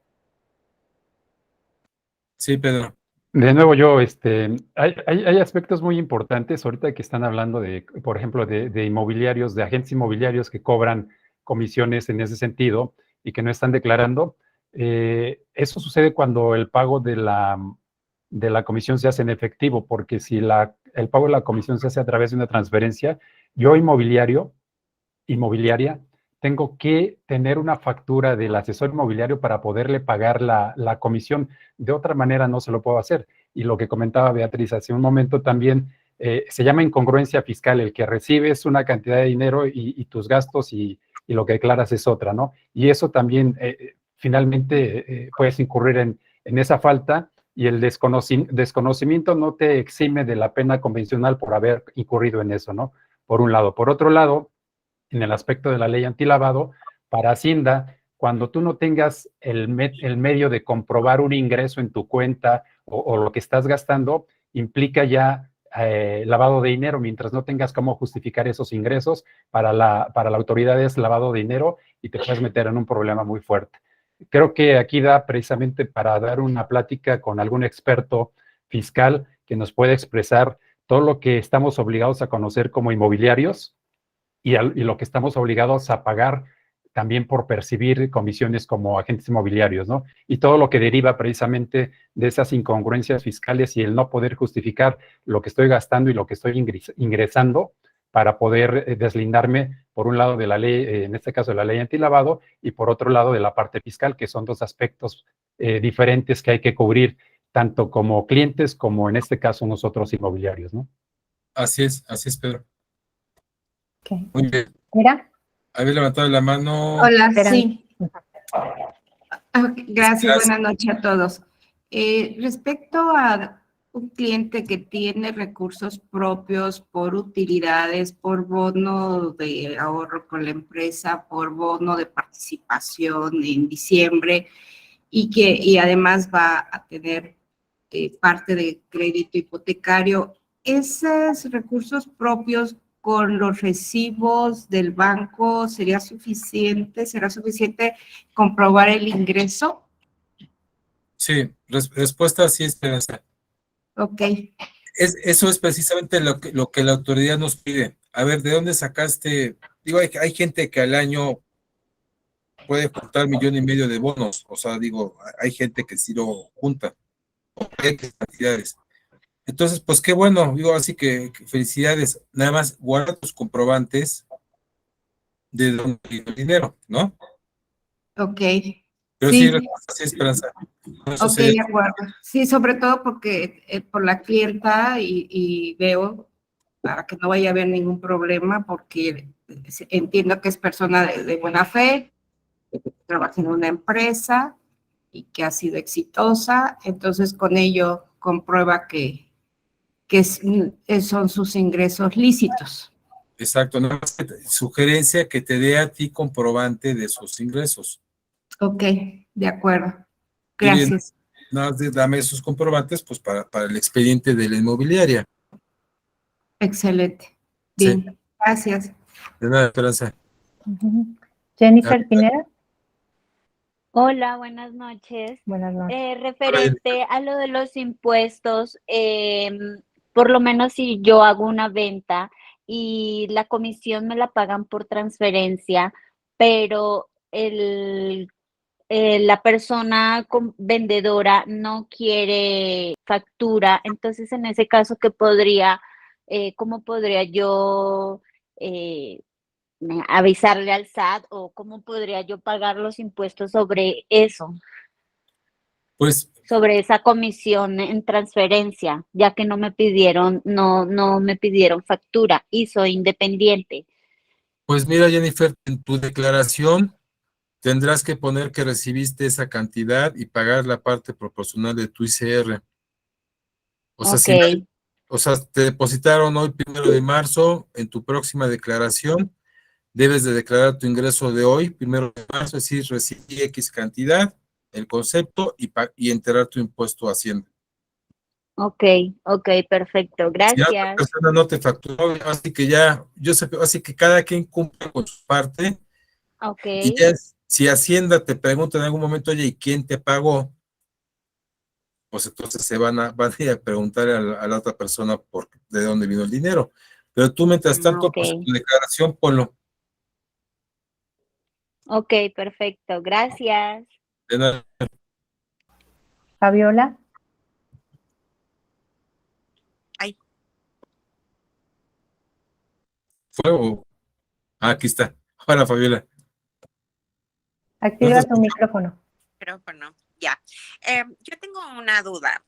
Sí, Pedro. De nuevo yo, hay aspectos muy importantes ahorita que están hablando de, por ejemplo, de inmobiliarios, de agentes inmobiliarios que cobran comisiones en ese sentido y que no están declarando. Eso sucede cuando el pago de la comisión se hace en efectivo, porque si el pago de la comisión se hace a través de una transferencia, yo inmobiliaria, tengo que tener una factura del asesor inmobiliario para poderle pagar la comisión. De otra manera no se lo puedo hacer. Y lo que comentaba Beatriz hace un momento también, se llama incongruencia fiscal. El que recibes una cantidad de dinero y tus gastos y lo que declaras es otra, ¿no? Y eso también finalmente puedes incurrir en esa falta, y el desconocimiento no te exime de la pena convencional por haber incurrido en eso, ¿no? Por un lado. Por otro lado, en el aspecto de la ley antilavado, para Hacienda, cuando tú no tengas el medio de comprobar un ingreso en tu cuenta o lo que estás gastando, implica ya lavado de dinero. Mientras no tengas cómo justificar esos ingresos, para la autoridad es lavado de dinero y te puedes meter en un problema muy fuerte. Creo que aquí da precisamente para dar una plática con algún experto fiscal que nos pueda expresar todo lo que estamos obligados a conocer como inmobiliarios y lo que estamos obligados a pagar también por percibir comisiones como agentes inmobiliarios, ¿no? Y todo lo que deriva precisamente de esas incongruencias fiscales y el no poder justificar lo que estoy gastando y lo que estoy ingresando para poder deslindarme, por un lado, de la ley, en este caso de la ley antilavado, y por otro lado de la parte fiscal, que son dos aspectos diferentes que hay que cubrir, tanto como clientes como en este caso nosotros inmobiliarios, ¿no? Así es, Pedro. Okay. Muy bien. Mira. Había levantado la mano. Hola, sí. Gracias, buenas noches a todos. Respecto a un cliente que tiene recursos propios por utilidades, por bono de ahorro con la empresa, por bono de participación en diciembre, y además va a tener parte de crédito hipotecario, esos recursos propios con los recibos del banco, ¿será suficiente comprobar el ingreso? Sí, respuesta sí, Esperanza. Ok. Eso es precisamente lo que la autoridad nos pide. A ver, ¿de dónde sacaste? Digo, hay gente que al año puede juntar 1,5 millones de bonos. O sea, digo, hay gente que sí lo junta. Cantidades. Entonces, pues qué bueno, digo, así que felicidades. Nada más guarda tus comprobantes de dónde viene el dinero, ¿no? Ok. Pero sí, sí, Esperanza. Ok, de acuerdo. Sí, sobre todo porque por la clienta y veo, para que no vaya a haber ningún problema, porque entiendo que es persona de buena fe, trabaja en una empresa y que ha sido exitosa, entonces con ello comprueba que son sus ingresos lícitos. Exacto, nada más sugerencia que te dé a ti comprobante de sus ingresos. Ok, de acuerdo. Gracias. Nada más dame esos comprobantes pues para el expediente de la inmobiliaria. Excelente. Bien, sí. Gracias. De nada, Esperanza. Jennifer Pineda. Hola, buenas noches. Buenas noches. Referente a lo de los impuestos, por lo menos si yo hago una venta y la comisión me la pagan por transferencia, pero la persona vendedora no quiere factura, entonces en ese caso, ¿cómo podría yo avisarle al SAT o cómo podría yo pagar los impuestos sobre eso? Pues sobre esa comisión en transferencia, ya que no me pidieron factura y soy independiente. Pues mira, Jennifer, en tu declaración tendrás que poner que recibiste esa cantidad y pagar la parte proporcional de tu ICR. O sea, okay. Te depositaron hoy 1 de marzo, en tu próxima declaración debes de declarar tu ingreso de hoy, 1 de marzo, es decir, recibí X cantidad, el concepto y enterar tu impuesto a Hacienda. Ok, perfecto, gracias. Si la persona no te facturó, así que cada quien cumple con su parte. Ok. Si Hacienda te pregunta en algún momento, oye, ¿y quién te pagó? Pues entonces van a ir a preguntar a la otra persona de dónde vino el dinero. Pero tú, mientras tanto, pues Ok. tu declaración, ponlo. Ok, perfecto. Gracias. De nada. Fabiola. ¿Fue o? Aquí está. Hola, Fabiola. Activa tu micrófono. Micrófono, ya. Yo tengo una duda.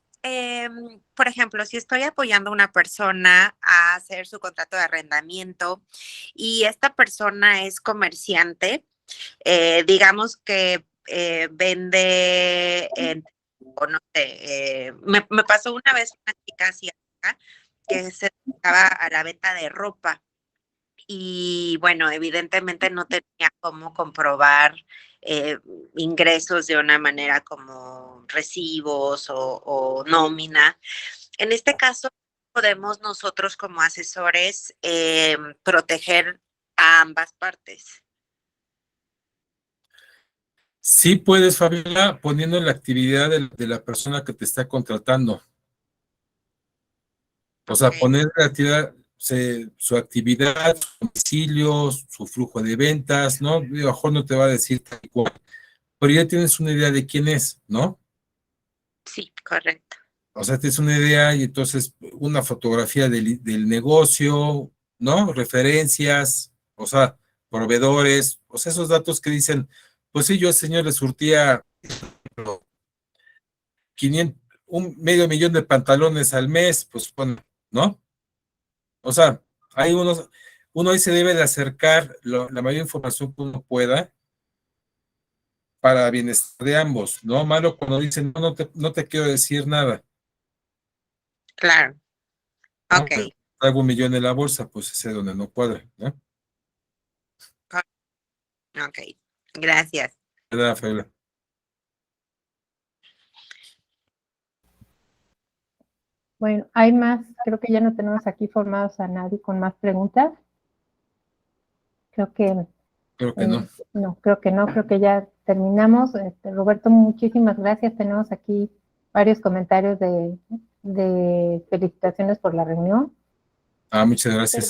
Por ejemplo, si estoy apoyando a una persona a hacer su contrato de arrendamiento y esta persona es comerciante, digamos que vende, o no sé, me pasó una vez una chica asiática que se dedicaba a la venta de ropa. Y bueno, evidentemente no tenía cómo comprobar ingresos de una manera como recibos o nómina. En este caso, podemos nosotros como asesores proteger a ambas partes. Sí puedes, Fabiola, poniendo la actividad de la persona que te está contratando. O sea, poner la actividad, su actividad, su domicilio, su flujo de ventas, ¿no? A lo mejor no te va a decir tal cual, pero ya tienes una idea de quién es, ¿no? Sí, correcto. O sea, tienes una idea y entonces una fotografía del negocio, ¿no? Referencias, o sea, proveedores, o sea, esos datos que dicen, pues sí, yo al señor le surtía 500, medio millón de pantalones al mes, pues bueno, ¿no? O sea, hay uno ahí se debe de acercar la mayor información que uno pueda para bienestar de ambos, ¿no? Malo cuando dicen, no te quiero decir nada. Claro. ¿no? Ok. Pero traigo 1 millón en la bolsa, pues ese es donde no cuadra, ¿no? Ok. Gracias. De nada, Fabiola. Bueno, hay más, creo que ya no tenemos aquí formados a nadie con más preguntas. Creo que no. No, creo que ya terminamos. Roberto, muchísimas gracias. Tenemos aquí varios comentarios de felicitaciones por la reunión. Muchas gracias.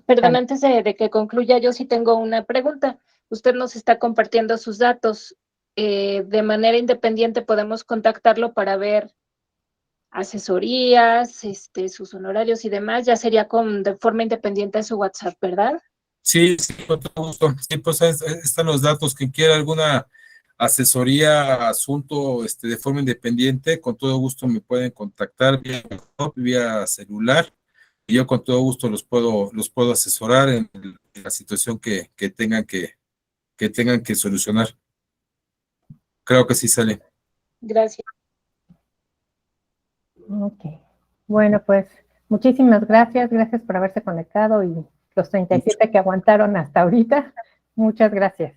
Perdón, antes de que concluya, yo sí tengo una pregunta. Usted nos está compartiendo sus datos. De manera independiente podemos contactarlo para ver asesorías, sus honorarios y demás. Ya sería de forma independiente de su WhatsApp, ¿verdad? Sí, con todo gusto. Sí, pues ahí están los datos. Quien quiera alguna asesoría, asunto de forma independiente, con todo gusto me pueden contactar vía WhatsApp, vía celular, y yo con todo gusto los puedo asesorar en la situación que tengan que solucionar. Creo que sí sale. Gracias. Ok. Bueno, pues muchísimas gracias. Gracias por haberse conectado y los 37 que aguantaron hasta ahorita. Muchas gracias.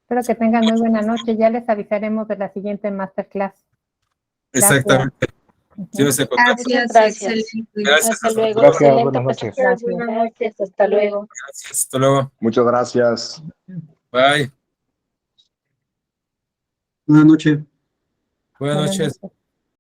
Espero que tengan muy buena noche. Ya les avisaremos de la siguiente masterclass. Gracias. Exactamente. Gracias. Gracias. Hasta luego. Gracias, Excelente buenas noches. Gracias. Hasta luego. Gracias. Hasta luego. Muchas gracias. Bye. Buenas noches. Buenas noches.